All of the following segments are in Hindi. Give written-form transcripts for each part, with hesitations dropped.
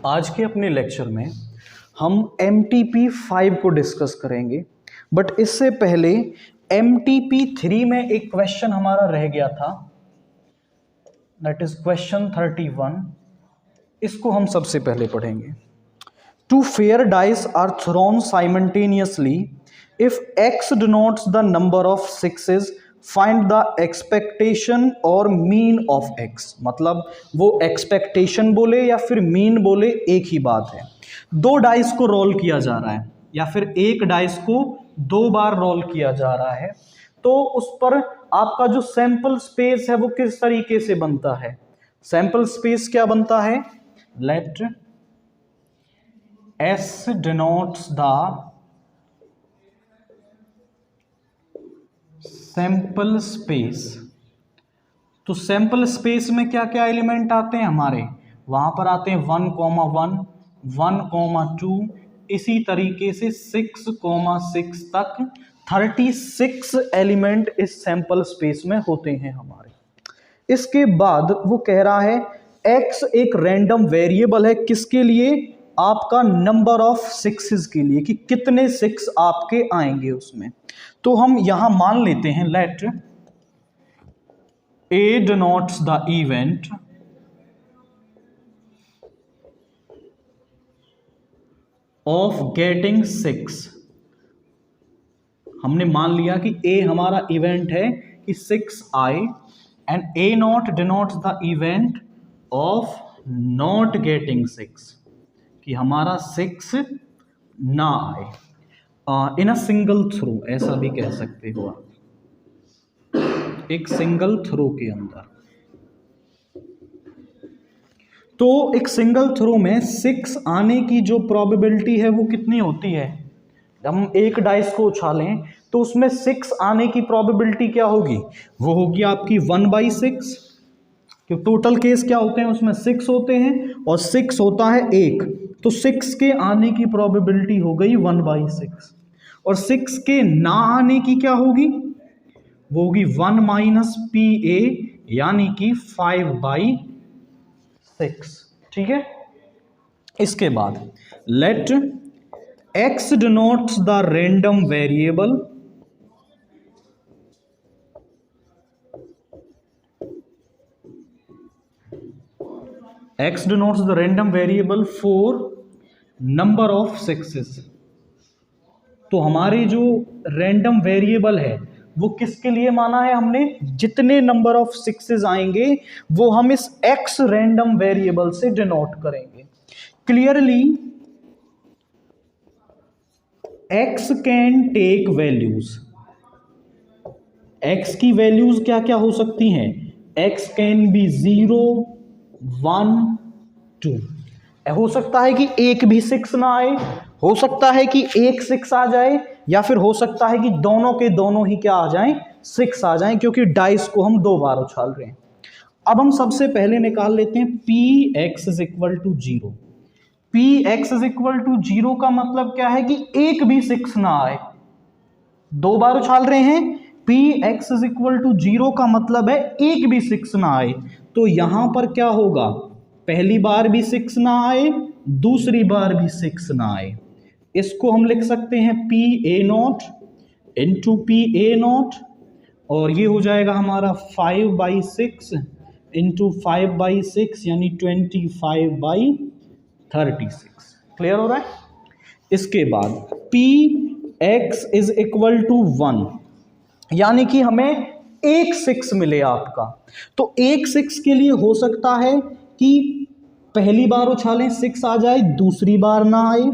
आज के अपने लेक्चर में हम MTP5 को डिस्कस करेंगे, बट इससे पहले MTP3 में एक क्वेश्चन हमारा रह गया था, दैट इज क्वेश्चन 31। इसको हम सबसे पहले पढ़ेंगे। Two fair dice are thrown simultaneously if x denotes the number of sixes find the expectation और मीन ऑफ x। मतलब वो एक्सपेक्टेशन बोले या फिर मीन बोले एक ही बात है। दो डाइस को रोल किया जा रहा है या फिर एक डाइस को दो बार रोल किया जा रहा है, तो उस पर आपका जो सैंपल स्पेस है वो किस तरीके से बनता है। सैंपल स्पेस क्या बनता है? Let S denotes the sample space. तो सैंपल स्पेस में क्या क्या एलिमेंट आते हैं हमारे? वहां पर आते हैं 1,1, 1,2, इसी तरीके से 6,6 तक 36 एलिमेंट इस सैंपल स्पेस में होते हैं हमारे। इसके बाद वो कह रहा है x एक रैंडम वेरिएबल है, किसके लिए? आपका नंबर ऑफ सिक्सेस के लिए, कि कितने सिक्स आपके आएंगे उसमें। तो हम यहां मान लेते हैं late A denotes the event of getting 6। हमने मान लिया कि A हमारा इवेंट है कि 6 आए, and A0 denotes the event of not getting 6, कि हमारा 6 ना आए। इन अ सिंगल थ्रो, ऐसा भी कह सकते हो आप, एक सिंगल थ्रो के अंदर। तो एक सिंगल थ्रो में 6 आने की जो प्रोबेबिलिटी है वो कितनी होती है? हम एक डाइस को उछालें तो उसमें 6 आने की प्रोबेबिलिटी क्या होगी? वो होगी आपकी 1/6। कि टोटल केस क्या होते हैं उसमें? 6 होते हैं और 6 होता है 1, तो 6 के आने की प्रोबेबिलिटी हो गई 1/6। और 6 के ना आने की क्या होगी? वो होगी 1 - PA, यानी कि 5/6। ठीक है। इसके बाद let x denotes the random variable x denotes the random variable for number of sixes। तो हमारी जो रैंडम वेरिएबल है वो किसके लिए माना है हमने? जितने नंबर ऑफ सिक्सेस आएंगे वो हम इस x रैंडम वेरिएबल से डिनोट करेंगे। Clearly x can take values. x की वैल्यूज क्या क्या हो सकती हैं? x can be 0, 1, 2। हो सकता है कि एक भी 6 ना आए, हो सकता है कि एक 6 आ जाए, या फिर हो सकता है कि दोनों के दोनों ही क्या आ जाएं? 6 आ जाएं, क्योंकि डाइस को हम दो बार उछाल रहे हैं। अब हम सबसे पहले निकाल लेते हैं Px = 0। Px = 0 का मतलब क्या है? कि एक भी 6 ना आए। दो बार उछाल रहे हैं, Px = 0 का मतलब है एक भी 6 ना आए। तो यहां पर क्या होगा? पहली बार भी 6 ना आए, दूसरी बार भी 6 ना आए। इसको हम लिख सकते हैं PA0 × PA0, और ये हो जाएगा हमारा 5/6 × 5/6, यानी 25/36। क्लियर हो रहा है? इसके बाद Px = 1, यानी कि हमें एक 6 मिले आपका। तो एक 6 के लिए हो सकता है कि पहली बार उछालें 6 आ जाए, दूसरी बार ना आए,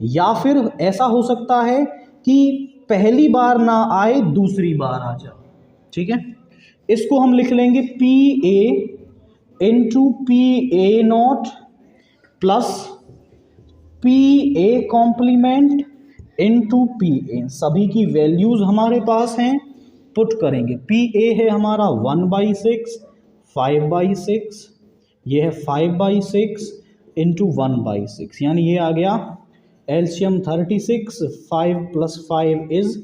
या फिर ऐसा हो सकता है कि पहली बार ना आए, दूसरी बार आ जाए। ठीक है। इसको हम लिख लेंगे PA × PA0 plus PA complement × PA। सभी की वैल्यूज हमारे पास हैं, पुट करेंगे। PA है हमारा 1/6, 5/6, ये है 5/6 × 1/6, यानी ये आ गया एलसीएम 36, 5 + 5 =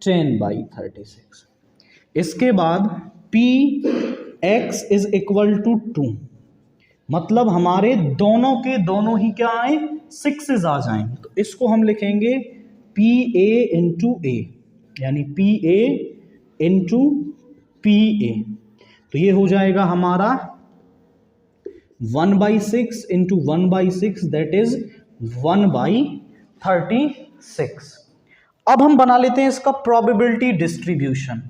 10/36। इसके बाद Px = 2, मतलब हमारे दोनों के दोनों ही क्या आए, सिक्सेस आ जाएंगे। तो इसको हम लिखेंगे पी ए इंटू ए, यानी P A into P A. तो ये हो जाएगा हमारा 1/6 इंटू 1/6, दैट इज 1/36। अब हम बना लेते हैं इसका probability distribution.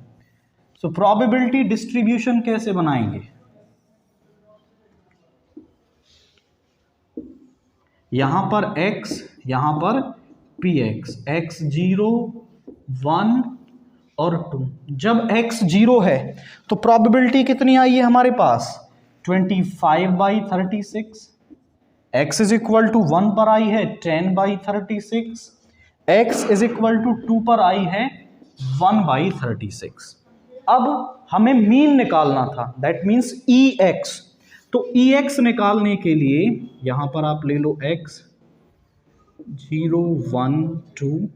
So probability distribution कैसे बनाएंगे, यहां पर x, यहां पर px, x 0 1 और 2। जब x 0 है तो प्रोबेबिलिटी कितनी आई है हमारे पास, 25/36। x इज इक्वल टू 1 पर आई है 10/36, x इज इक्वल टू 2 पर आई है 1/36। अब हमें मीन निकालना था, दैट मीन्स ex। तो ex निकालने के लिए यहां पर आप ले लो x 0 1 2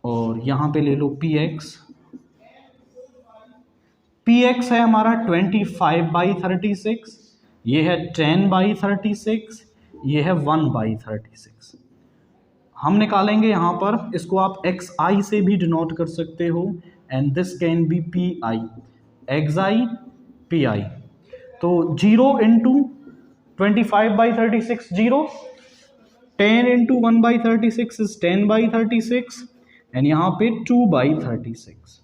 और यहां पे ले लो px। px है हमारा 25/36, ये है 10/36, ये है 1/36। हम निकालेंगे यहां पर, इसको आप xi से भी डिनोट कर सकते हो, and this can be pi, xi pi। तो 0 इंटू 25/36 0, 10 इंटू 1/36 इज 10/36, एंड यहां पे 2/36।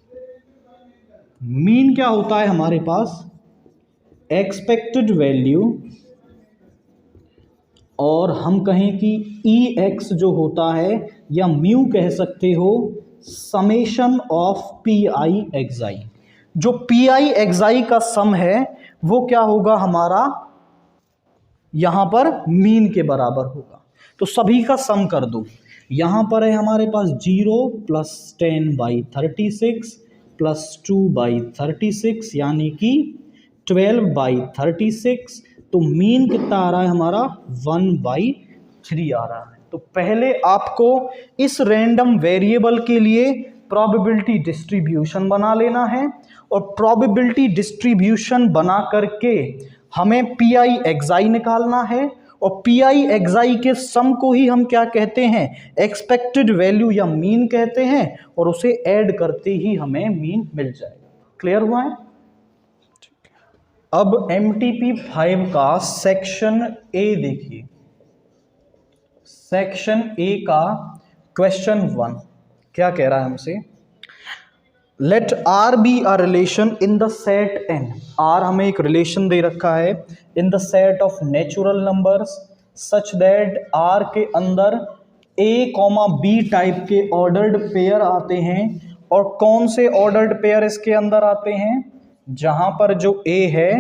मीन क्या होता है हमारे पास, एक्सपेक्टेड वैल्यू, और हम कहें कि ex जो होता है, या म्यू कह सकते हो, समेशन ऑफ pi xi। जो pi xi का सम है वो क्या होगा हमारा, यहां पर मीन के बराबर होगा। तो सभी का सम कर दो, यहां पर है हमारे पास 0 प्लस 10/36 प्लस 2/36, यानी कि 12/36। तो मीन कितना आ रहा है हमारा, 1/3 आ रहा है। तो पहले आपको इस रैंडम वेरिएबल के लिए प्रोबेबिलिटी डिस्ट्रीब्यूशन बना लेना है, और प्रोबेबिलिटी डिस्ट्रीब्यूशन बना करके हमें पी xi निकालना है, और पी xi के सम को ही हम क्या कहते हैं, एक्सपेक्टेड वैल्यू या मीन कहते हैं, और उसे ऐड करते ही हमें मीन मिल जाएगा। क्लियर हुआ है। अब MTP 5 का सेक्शन ए देखिए, सेक्शन ए का क्वेश्चन 1 क्या कह रहा है हमसे, let R be a relation in the set n। R हमें एक रिलेशन दे रखा है in the set of natural numbers such that R के अंदर a, b टाइप के ऑर्डर्ड पेयर आते हैं। और कौन से ऑर्डर्ड पेयर इसके अंदर आते हैं, जहां पर जो a है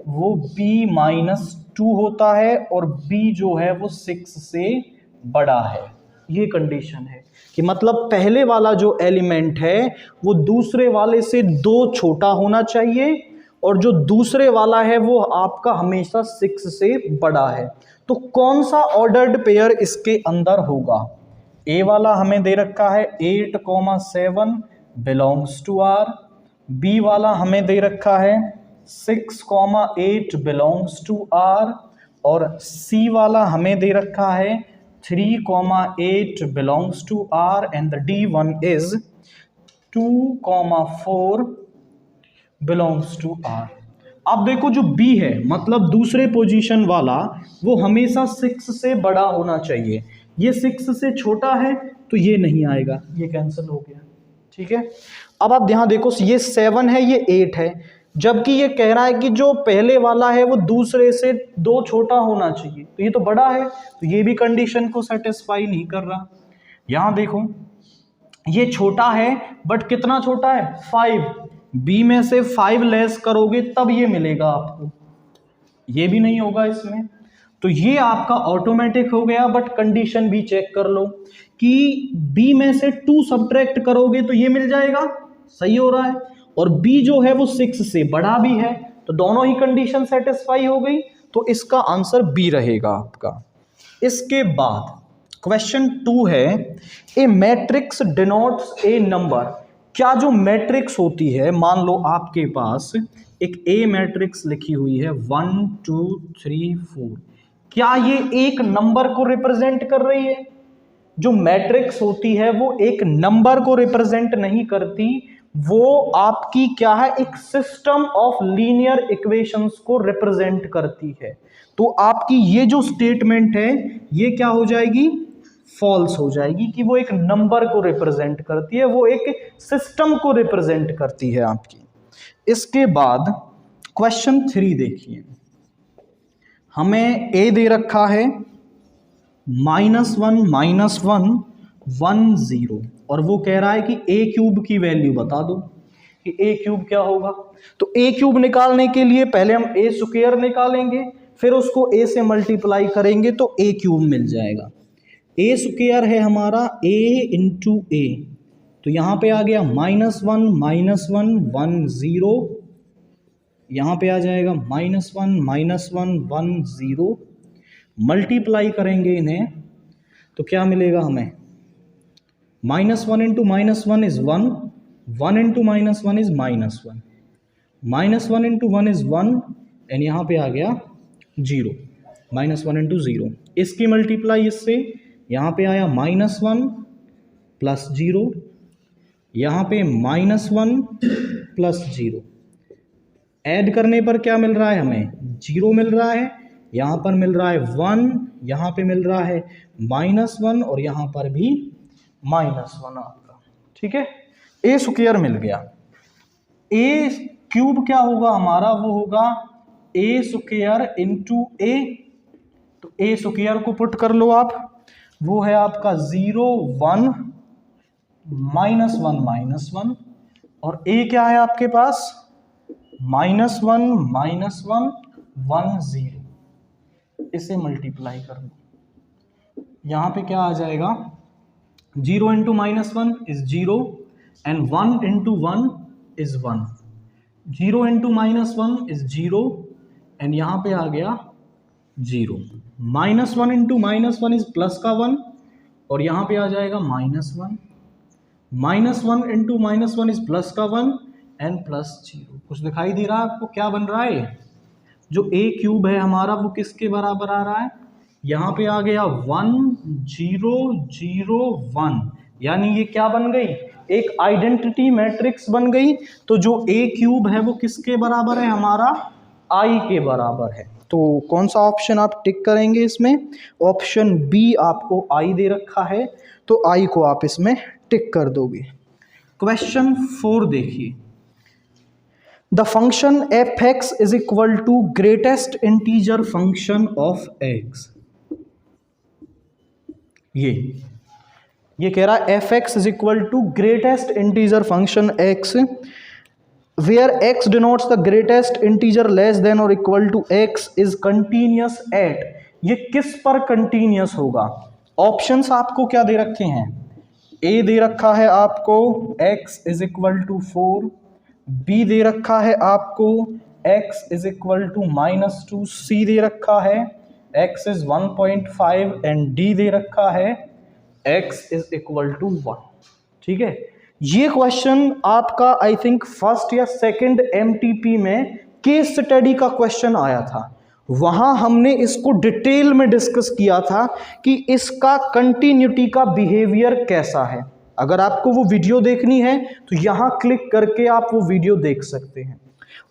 वो b-2 होता है और b जो है वो 6 से बड़ा है। ये कंडीशन है कि मतलब पहले वाला जो एलिमेंट है वो दूसरे वाले से 2 छोटा होना चाहिए, और जो दूसरे वाला है वो आपका हमेशा 6 से बड़ा है। तो कौन सा ऑर्डर्ड पेयर इसके अंदर होगा, ए वाला हमें दे रखा है 8, 7 बिलोंग्स टू R, बी वाला हमें दे रखा है 6, 8 बिलोंग्स टू R, और सी वाला हमें दे रखा है 3, 8 belongs to R, and the D1 is 2, 4 belongs to R। अब देखो जो B है, मतलब दूसरे पोजीशन वाला, वो हमेशा 6 से बड़ा होना चाहिए। ये 6 से छोटा है तो ये नहीं आएगा, ये कैंसिल हो गया। ठीक है, अब आप यहाँ देखो, ये 7 है, ये 8 है, जबकि ये कह रहा है कि जो पहले वाला है वो दूसरे से 2 छोटा होना चाहिए, तो ये तो बड़ा है, तो ये भी कंडीशन को सेटिस्फाई नहीं कर रहा। यहाँ देखो, ये छोटा है बट कितना छोटा है, 5, बी में से 5 लेस करोगे तब ये मिलेगा आपको, ये भी नहीं होगा इसमें। तो ये आपका ऑटोमेटिक हो गया, बट कंडीशन भी चेक कर लो कि बी में से 2 सब्ट्रैक्ट करोगे तो ये मिल जाएगा, सही हो रहा है, और b जो है वो 6 से बड़ा भी है, तो दोनों ही कंडीशन सेटिस्फाई हो गई, तो इसका आंसर b रहेगा आपका। इसके बाद क्वेश्चन 2 है, ए मैट्रिक्स डिनोट्स ए नंबर। क्या जो मैट्रिक्स होती है, मान लो आपके पास एक ए मैट्रिक्स लिखी हुई है 1 2 3 4, क्या ये एक नंबर को रिप्रेजेंट कर रही है? जो मैट्रिक्स होती है वो एक नंबर को रिप्रेजेंट नहीं करती, वो आपकी क्या है, एक सिस्टम ऑफ लीनियर इक्वेशंस को रिप्रेजेंट करती है। तो आपकी ये जो स्टेटमेंट है ये क्या हो जाएगी, फॉल्स हो जाएगी, कि वो एक नंबर को रिप्रेजेंट करती है, वो एक सिस्टम को रिप्रेजेंट करती है आपकी। इसके बाद क्वेश्चन 3 देखिए, हमें ए दे रखा है -1 -1 1 0, और वो कह रहा है कि ए क्यूब की वैल्यू बता दो कि ए क्यूब क्या होगा। तो ए क्यूब निकालने के लिए पहले हम ए स्क्वायर निकालेंगे, फिर उसको ए से मल्टीप्लाई करेंगे तो ए क्यूब मिल जाएगा। ए स्क्वायर है हमारा a इंटू ए, तो यहाँ पे आ गया -1 -1 1 0, यहाँ पे आ जाएगा -1 -1 1 0, मल्टीप्लाई करेंगे इन्हें तो क्या मिलेगा हमें, -1 into -1 is 1, 1 into -1 is -1, -1 into 1 is 1, and यहाँ पे आ गया 0, -1 इंटू 0। इसकी मल्टीप्लाई इससे, यहाँ पे आया -1 प्लस 0, यहाँ पे -1 प्लस 0, ऐड करने पर क्या मिल रहा है हमें, 0 मिल रहा है, यहाँ पर मिल रहा है 1, यहाँ पे मिल रहा है -1, और यहाँ पर भी -1 आपका, ठीक है। ए स्क्वायर मिल गया। ए क्यूब क्या होगा हमारा, वो होगा ए स्क्वायर इंटू ए, तो ए स्क्वायर को पुट कर लो आप, वो है आपका 0 1 -1 -1, और ए क्या है आपके पास, -1 -1 1 0, इसे मल्टीप्लाई कर लो, यहाँ पे क्या आ जाएगा, 0 into -1 is 0, and 1 into 1 is 1, 0 into -1 is 0, and यहाँ पे आ गया 0, -1 इंटू -1 इज प्लस का 1, और यहाँ पे आ जाएगा -1, -1 इंटू -1 इज प्लस का 1, एंड प्लस 0। कुछ दिखाई दे रहा है आपको, क्या बन रहा है, जो ए क्यूब है हमारा वो किसके बराबर आ रहा है, यहाँ पे आ गया 1 0 0 1, यानी ये क्या बन गई, एक आइडेंटिटी मैट्रिक्स बन गई। तो जो ए क्यूब है वो किसके बराबर है हमारा, आई के बराबर है। तो कौन सा ऑप्शन आप टिक करेंगे इसमें, ऑप्शन बी आपको आई दे रखा है, तो आई को आप इसमें टिक कर दोगे। क्वेश्चन 4 देखिए, the function f x is equal to greatest integer function of x. ये कह रहा है f x is equal to greatest integer function x, where x denotes the greatest integer less than or equal to x is continuous at, ये किस पर कंटिन्यूस होगा। ऑप्शंस आपको क्या दे रखे हैं, ए दे रखा है आपको x is equal to 4, B दे रखा है आपको x is equal to -2, C दे रखा है x इज 1.5, एंड डी दे रखा है x इज इक्वल टू 1, ठीक है। ये क्वेश्चन आपका आई थिंक फर्स्ट या सेकंड एमटीपी में केस स्टडी का क्वेश्चन आया था, वहां हमने इसको डिटेल में डिस्कस किया था कि इसका कंटिन्यूटी का बिहेवियर कैसा है। अगर आपको वो वीडियो देखनी है तो यहां क्लिक करके आप वो वीडियो देख सकते हैं।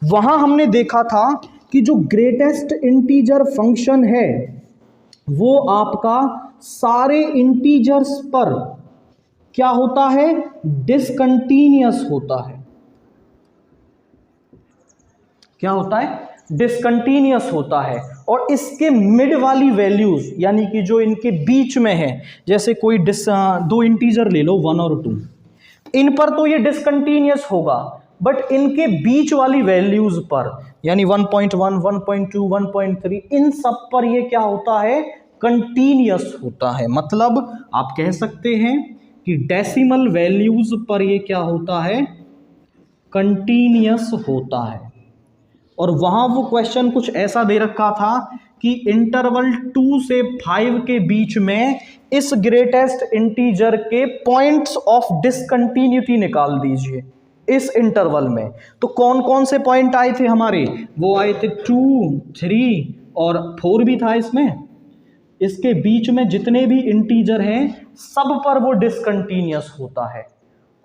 वहां हमने देखा था कि जो ग्रेटेस्ट इंटीजर फंक्शन है वो आपका सारे इंटीजर्स पर क्या होता है, डिसकंटीन्यूअस होता है। क्या होता है, डिसकंटीन्यूअस होता है, और इसके मिड वाली वैल्यूज यानी कि जो इनके बीच में है, जैसे कोई दो इंटीजर ले लो 1 और 2, इन पर तो ये डिसकंटीन्यूअस होगा, बट इनके बीच वाली वैल्यूज पर यानी 1.1 1.2 1.3 इन सब पर ये क्या होता है, कंटीन्यूअस होता है। मतलब आप कह सकते हैं कि डेसिमल वैल्यूज पर ये क्या होता है, कंटीन्यूअस होता है। और वहां वो क्वेश्चन कुछ ऐसा दे रखा था कि इंटरवल 2 से 5 के बीच में इस ग्रेटेस्ट इंटीजर के पॉइंट्स ऑफ डिसकंटिन्यूटी निकाल दीजिए। इस इंटरवल में। तो कौन कौन से पॉइंट आए थे हमारे, वो आए थे 2, 3 और 4 भी था इसमें। इसके बीच में जितने भी इंटीजर हैं सब पर वो डिसकंटीन्यूअस होता है।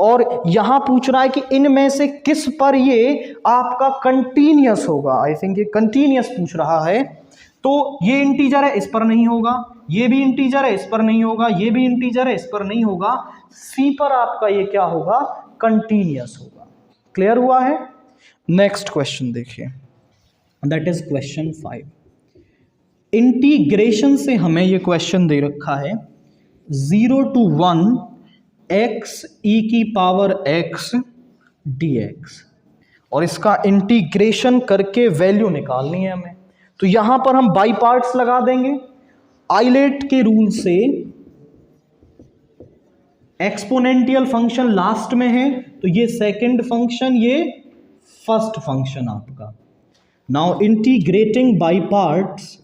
और यहां पूछ रहा है कि इनमें से किस पर ये आपका कंटीन्यूअस होगा। आई थिंक ये कंटीन्यूअस पूछ रहा है। तो ये इंटीजर है, इस पर नहीं होगा, ये भी इंटीजर है, इस पर नहीं होगा, ये भी इंटीजर है, इस पर नहीं होगा, सी पर आपका ये क्या होगा, कंटीन्यूअस होगा। क्लियर हुआ है। नेक्स्ट क्वेश्चन देखिए, दैट इज क्वेश्चन 5। इंटीग्रेशन से हमें ये क्वेश्चन दे रखा है 0 to 1 x e की पावर x dx, और इसका इंटीग्रेशन करके वैल्यू निकालनी है हमें। तो यहां पर हम बाई पार्ट्स लगा देंगे। आइलेट के रूल से एक्सपोनेंशियल फंक्शन लास्ट में है, तो ये सेकंड फंक्शन, ये फर्स्ट फंक्शन आपका। Now integrating by parts,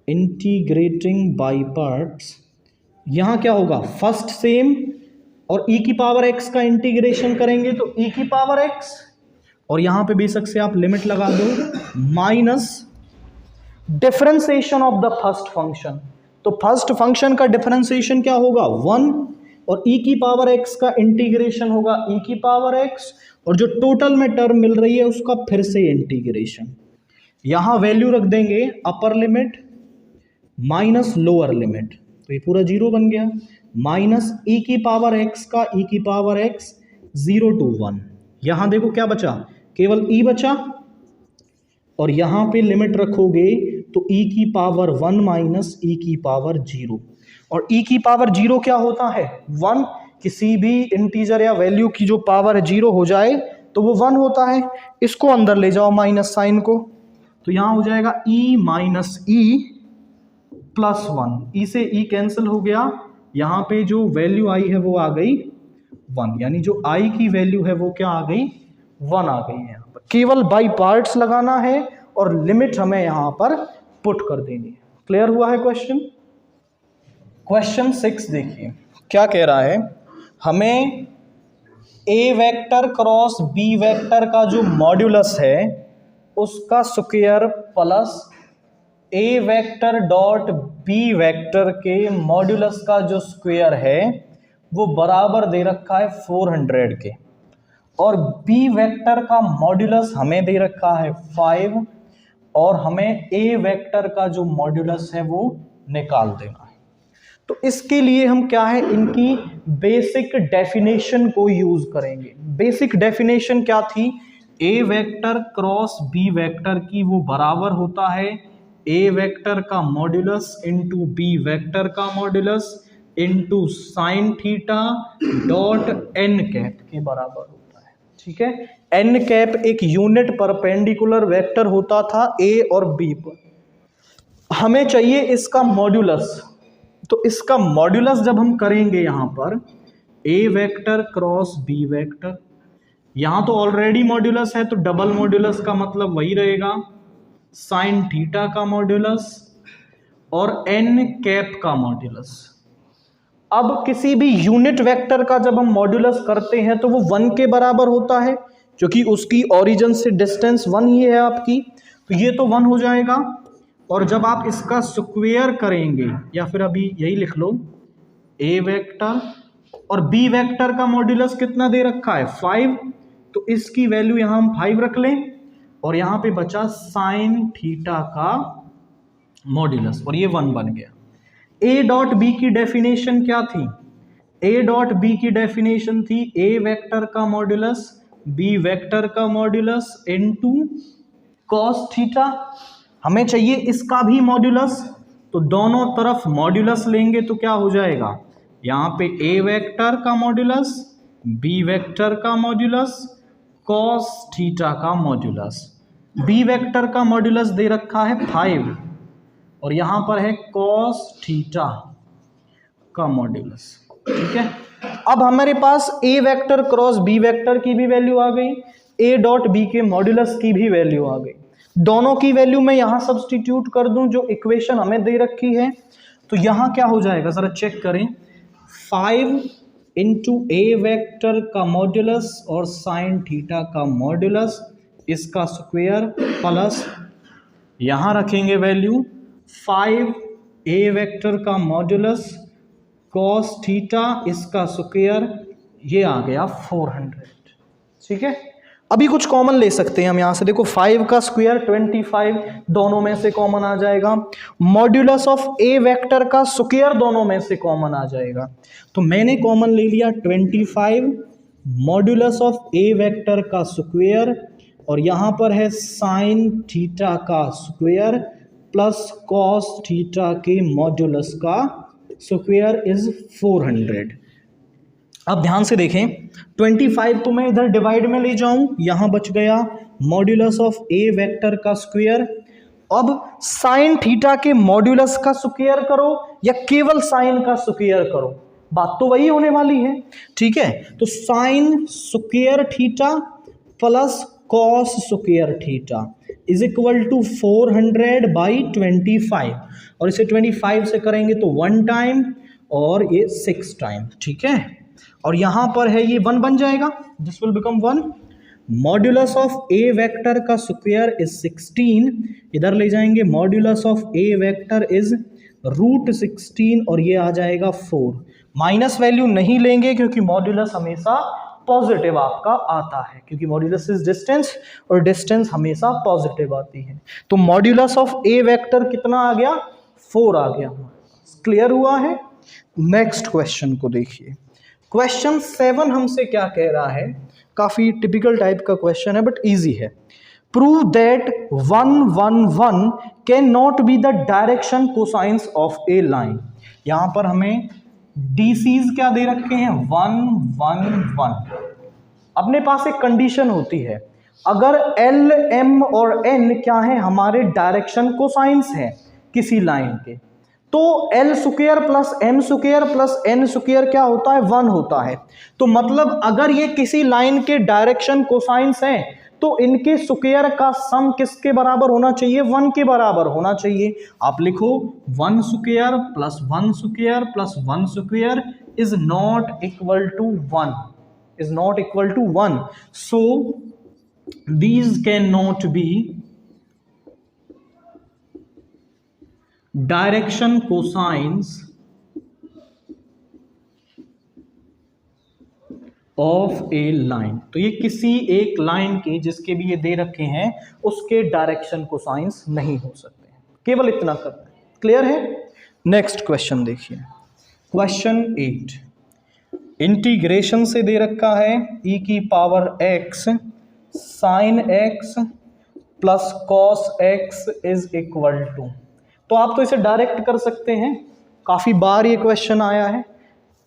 integrating by parts, यहां क्या होगा, फर्स्ट सेम, और e की पावर x का इंटीग्रेशन करेंगे तो e की पावर x, और यहां पे बेशक से आप लिमिट लगा दो, minus differentiation of the first function. तो फर्स्ट फंक्शन का डिफरेंशिएशन क्या होगा, 1, और e की पावर x का इंटीग्रेशन होगा e की पावर x, और जो टोटल में टर्म मिल रही है उसका फिर से इंटीग्रेशन। यहां वैल्यू रख देंगे upper limit minus lower limit, तो ये पूरा 0 बन गया, माइनस e की पावर x का e की पावर x 0 to 1। यहां देखो क्या बचा, केवल e बचा, और यहां पे लिमिट रखोगे तो e की पावर 1 माइनस e की पावर 0, और e की पावर 0 क्या होता है, 1। किसी भी इंटीजर या वैल्यू की जो पावर 0 हो जाए तो वो 1 होता है। इसको अंदर ले जाओ माइनस साइन को, तो यहां हो जाएगा e माइनस e प्लस 1, ई से ई कैंसिल हो गया, यहाँ पे जो वैल्यू आई है वो आ गई 1, यानी जो आई की वैल्यू है वो क्या आ गई, 1 आ गई है। यहाँ पर केवल बाई पार्ट्स लगाना है और लिमिट हमें यहाँ पर पुट कर देनी है। क्लियर हुआ है क्वेश्चन। क्वेश्चन 6 देखिए क्या कह रहा है, हमें ए वेक्टर क्रॉस बी वेक्टर का जो मॉड्यूलस है उसका स्क्वायर प्लस ए वेक्टर डॉट बी वेक्टर के मॉड्यूलस का जो स्क्वायर है वो बराबर दे रखा है 400 के, और बी वेक्टर का मॉड्यूलस हमें दे रखा है 5, और हमें ए वेक्टर का जो मॉड्यूलस है वो निकाल देना है। तो इसके लिए हम क्या है, इनकी बेसिक डेफिनेशन को यूज करेंगे। बेसिक डेफिनेशन क्या थी, a vector cross b vector की वो बराबर होता है ए वेक्टर का मॉड्यूलस इंटू बी वेक्टर का modulus into sine theta dot n cap के बराबर होता है। ठीक है, एन कैप एक यूनिट परपेंडिकुलर वेक्टर होता था ए और बी पर। हमें चाहिए इसका मॉड्यूलस, तो इसका मॉड्यूलस जब हम करेंगे यहां पर ए वेक्टर क्रॉस बी वेक्टर, यहां तो ऑलरेडी मॉड्यूलस है तो डबल मॉड्यूलस का मतलब वही रहेगा, साइन थीटा का मॉड्यूलस और एन कैप का मॉड्यूलस। अब किसी भी यूनिट वेक्टर का जब हम मॉड्यूलस करते हैं तो वो 1 के बराबर होता है, क्योंकि उसकी ओरिजिन से डिस्टेंस 1 ही है आपकी, तो ये तो 1 हो जाएगा। और जब आप इसका स्क्वायर करेंगे, या फिर अभी यही लिख लो, ए वेक्टर और बी वेक्टर का मॉड्यूलस कितना दे रखा है 5, तो इसकी वैल्यू यहां हम 5 रख लें, और यहां पे बचा साइन थीटा का मॉड्यूलस, और ये 1 बन गया। ए डॉट बी की डेफिनेशन क्या थी, ए डॉट बी की डेफिनेशन थी ए वेक्टर का मॉड्यूलस बी वेक्टर का मॉड्यूलस इनटू कॉस थीटा। हमें चाहिए इसका भी मॉड्यूलस, तो दोनों तरफ मॉड्यूलस लेंगे तो क्या हो जाएगा, यहाँ पे ए वेक्टर का मॉड्यूलस बी वेक्टर का मॉड्यूलस कॉस थीटा का मॉड्यूलस। बी वेक्टर का मॉड्यूलस दे रखा है 5, और यहां पर है कॉस थीटा का मॉड्यूलस। ठीक है, अब हमारे पास ए वेक्टर क्रॉस बी वेक्टर की भी वैल्यू आ गई, ए डॉट बी के मॉड्यूलस की भी वैल्यू आ गई। दोनों की वैल्यू मैं यहां सब्स्टिट्यूट कर दूं जो इक्वेशन हमें दे रखी है, तो यहां क्या हो जाएगा जरा चेक करें, 5 इंटू ए वेक्टर का मॉड्यूलस और साइन थीटा का मॉड्यूलस इसका स्क्वायर प्लस यहाँ रखेंगे वैल्यू 5 ए वेक्टर का मॉड्यूलस कॉस थीटा इसका स्क्वायर, ये आ गया 400। ठीक है, अभी कुछ कॉमन ले सकते हैं हम यहाँ से, देखो 5 का स्क्वायर 25, दोनों में से कॉमन आ जाएगा। मॉड्यूलस ऑफ ए वेक्टर का स्क्वायर दोनों में से कॉमन आ जाएगा, तो मैंने कॉमन ले लिया 25 मॉड्यूलस ऑफ ए वेक्टर का स्क्वायर, और यहाँ पर है साइन थीटा का स्क्वायर प्लस कॉस थीटा के मॉड्यूलस का स्क्वायर इज 400। अब ध्यान से देखें, 25 को मैं इधर डिवाइड में ले जाऊं, यहां बच गया मॉड्यूलस ऑफ ए वेक्टर का स्क्वायर। अब साइन थीटा के मॉड्यूलस का स्क्वायर करो या केवल साइन का स्क्वायर करो, बात तो वही होने वाली है। ठीक है, तो sine square theta plus cos square theta is equal to 400 by 25, और इसे 25 से करेंगे तो 1 टाइम और ये 6 टाइम। ठीक है, और यहां पर है ये 1 बन जाएगा, this will become 1। Modulus of A vector का स्क्वायर इज 16, इधर ले जाएंगे modulus of A vector is √16 और ये आ जाएगा 4। माइनस वैल्यू नहीं लेंगे क्योंकि मॉड्यूलस हमेशा पॉजिटिव आपका आता है, क्योंकि मॉड्यूलस इज डिस्टेंस और डिस्टेंस हमेशा पॉजिटिव आती है। तो मॉड्यूलस ऑफ ए वेक्टर कितना आ गया, 4 आ गया। क्लियर हुआ है। नेक्स्ट क्वेश्चन को देखिए, क्वेश्चन 7 हमसे क्या कह रहा है, काफी टिपिकल टाइप का क्वेश्चन है बट इजी है। Prove that 1 1 1 can not be the direction cosines of a line. यहां पर हमें डीसीज क्या दे रखे हैं, 1 1 1। अपने पास एक कंडीशन होती है, अगर एल एम और एन क्या है, हमारे डायरेक्शन कोसाइंस है किसी लाइन के, तो l square plus m square plus n square क्या होता है, 1 होता है। तो मतलब अगर ये किसी लाइन के डायरेक्शन कोसाइंस हैं तो इनके स्क्वायर का सम किसके बराबर होना चाहिए, 1 के बराबर होना चाहिए। आप लिखो 1 square plus 1 square plus 1 square is not equal to 1, is not equal to 1। So these can not be direction cosines of a line. तो ये किसी एक लाइन की जिसके भी ये दे रखे हैं उसके डायरेक्शन कोसाइंस नहीं हो सकते हैं, केवल इतना करना है। क्लियर है। नेक्स्ट क्वेश्चन देखिए, क्वेश्चन 8 इंटीग्रेशन से दे रखा है e की power x sine x plus cos x is equal to. तो आप तो इसे डायरेक्ट कर सकते हैं, काफ़ी बार ये क्वेश्चन आया है।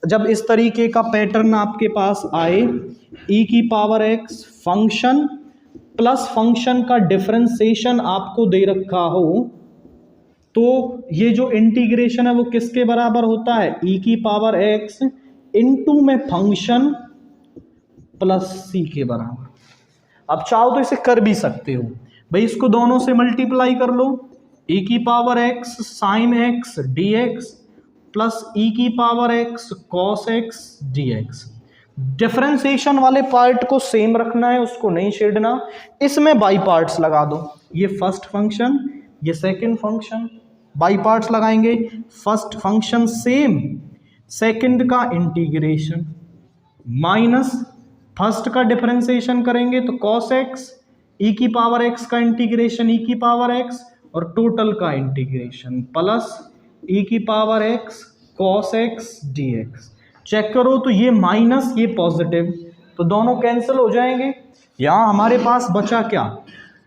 जब इस तरीके का पैटर्न आपके पास आए, e की power x function plus function का डिफरेंशिएशन आपको दे रखा हो, तो ये जो इंटीग्रेशन है वो किसके बराबर होता है, e की पावर x इनटू में फंक्शन प्लस c के बराबर। अब चाहो तो इसे कर भी सकते हो भाई, इसको दोनों से मल्टीप्लाई कर लो, e की power x sine x dx plus e की power x cos x dx। Differentiation वाले पार्ट को सेम रखना है, उसको नहीं छेड़ना। इसमें बाई पार्ट्स लगा दो, ये फर्स्ट फंक्शन ये सेकंड फंक्शन, बाई पार्ट्स लगाएंगे। फर्स्ट फंक्शन सेम, सेकंड का इंटीग्रेशन माइनस फर्स्ट का डिफरेंशिएशन करेंगे तो cos x, e की पावर x का इंटीग्रेशन e की पावर x और टोटल का इंटीग्रेशन प्लस e की power x cos x dx। Check करो तो ये माइनस ये पॉजिटिव, तो दोनों कैंसिल हो जाएंगे। यहाँ हमारे पास बचा क्या,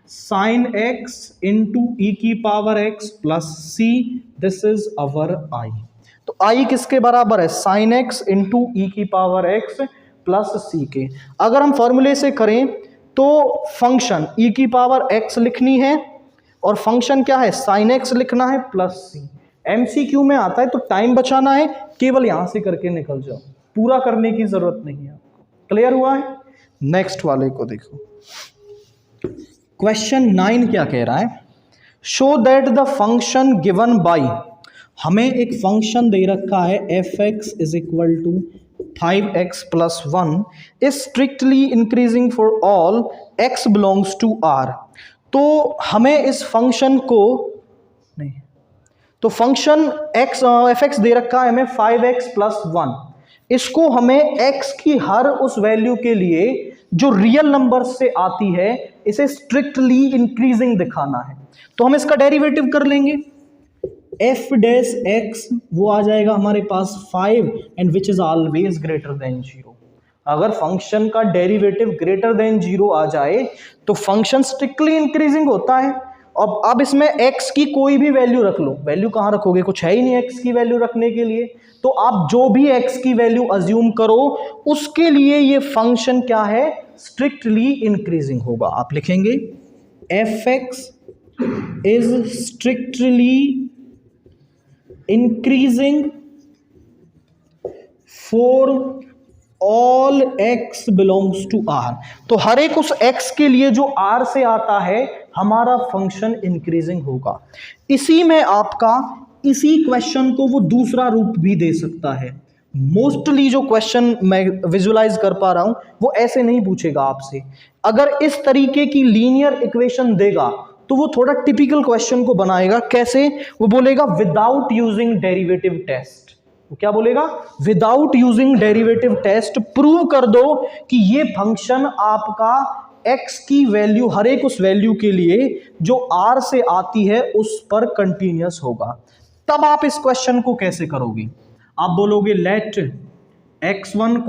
साइन x इंटू ई की power x plus c, this is our i। तो i किसके बराबर है, साइन x इंटू ई की पावर x प्लस c के। अगर हम फॉर्मूले से करें तो फंक्शन e की पावर x लिखनी है और फंक्शन क्या है, साइन x लिखना है प्लस c। MCQ में आता है तो टाइम बचाना है, केवल यहां से करके निकल जाओ, पूरा करने की जरूरत नहीं है आपको। क्लियर हुआ है। नेक्स्ट वाले को देखो, क्वेश्चन 9 क्या कह रहा है, show that the function given by, हमें एक फंक्शन दे रखा है fx is equal to 5x plus 1 is strictly increasing for all x belongs to R। तो हमें इस फंक्शन को नहीं, तो फंक्शन x fx दे रखा है हमें 5x plus 1, इसको हमें x की हर उस वैल्यू के लिए जो रियल नंबर से आती है इसे स्ट्रिक्टली इंक्रीजिंग दिखाना है। तो हम इसका डेरिवेटिव कर लेंगे, f डैश x वो आ जाएगा हमारे पास 5 and which is always greater than 0। अगर फंक्शन का डेरिवेटिव ग्रेटर देन 0 आ जाए तो फंक्शन स्ट्रिक्टली इंक्रीजिंग होता है। अब इसमें x की कोई भी वैल्यू रख लो, वैल्यू कहाँ रखोगे, कुछ है ही नहीं x की वैल्यू रखने के लिए, तो आप जो भी x की वैल्यू अज्यूम करो उसके लिए ये फंक्शन क्या है, स्ट्रिक्टली इंक्रीजिंग होगा। आप लिखेंगे fx is strictly increasing for all x belongs to R। तो हर एक उस x के लिए जो R से आता है हमारा फंक्शन इंक्रीजिंग होगा। इसी में आपका इसी क्वेश्चन को वो दूसरा रूप भी दे सकता है। मोस्टली जो क्वेश्चन मैं विजुलाइज कर पा रहा हूं वो ऐसे नहीं पूछेगा आपसे। अगर इस तरीके की लीनियर इक्वेशन देगा तो वो थोड़ा टिपिकल क्वेश्चन को बनाएगा। कैसे, वो बोलेगा विदाउट यूजिंग डेरिवेटिव टेस्ट। वो क्या बोलेगा, without using derivative test prove कर दो कि ये फंक्शन आपका x की वैल्यू हर एक उस वैल्यू के लिए जो r से आती है उस पर कंटिन्यूअस होगा। तब आप इस क्वेश्चन को कैसे करोगे, आप बोलोगे late x1,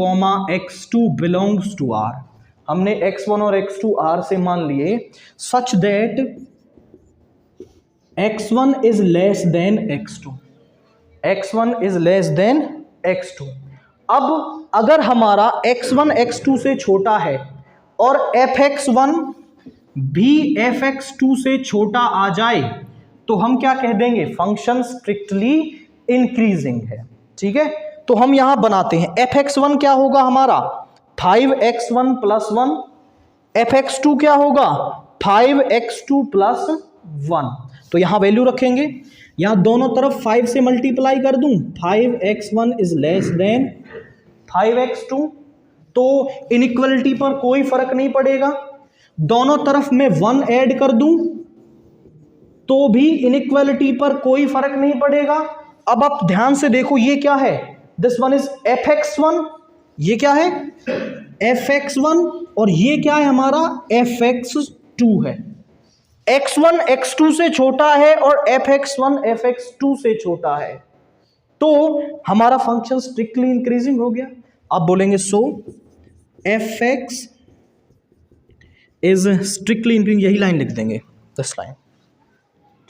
x2 belongs to r। हमने x1 और x2 R से मान लिए such that x1 is less than x2, x1 is less than x2। अब अगर हमारा x1 x2 से छोटा है और fx1 भी fx2 से छोटा आ जाए तो हम क्या कह देंगे, फंक्शन स्ट्रिक्टली इंक्रीजिंग है। ठीक है, तो हम यहां बनाते हैं fx1 क्या होगा हमारा 5x1 प्लस 1, fx2 क्या होगा 5x2 प्लस 1। तो यहां वैल्यू रखेंगे, यहां दोनों तरफ 5 से मल्टीप्लाई कर दूं, 5x1 is less than 5x2। तो इनइक्वलिटी पर कोई फर्क नहीं पड़ेगा। दोनों तरफ में 1 ऐड कर दूं तो भी इनइक्वलिटी पर कोई फर्क नहीं पड़ेगा। अब आप ध्यान से देखो ये क्या है, दिस वन इज fx1, ये क्या है fx1 और ये क्या है हमारा fx2 है। x1 x2 से छोटा है और fx1 fx2 से छोटा है, तो हमारा फंक्शन स्ट्रिक्टली इंक्रीजिंग हो गया। आप बोलेंगे सो fx इज स्ट्रिक्टली इंक्रीजिंग, यही लाइन लिख देंगे दिस लाइन।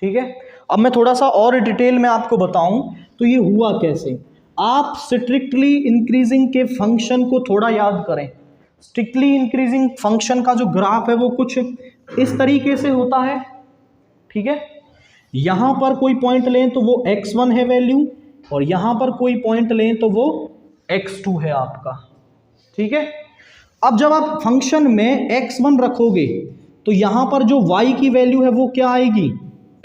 ठीक है, अब मैं थोड़ा सा और डिटेल में आपको बताऊं तो ये हुआ कैसे। आप स्ट्रिक्टली इंक्रीजिंग के फंक्शन को थोड़ा याद करें। स्ट्रिक्टली इंक्रीजिंग फंक्शन का जो ग्राफ है वो कुछ इस तरीके से होता है। ठीक है, यहां पर कोई पॉइंट लें तो वो x1 है वैल्यू, और यहां पर कोई पॉइंट लें तो वो x2 है आपका। ठीक है, अब जब आप फंक्शन में x1 रखोगे तो यहां पर जो y की वैल्यू है वो क्या आएगी,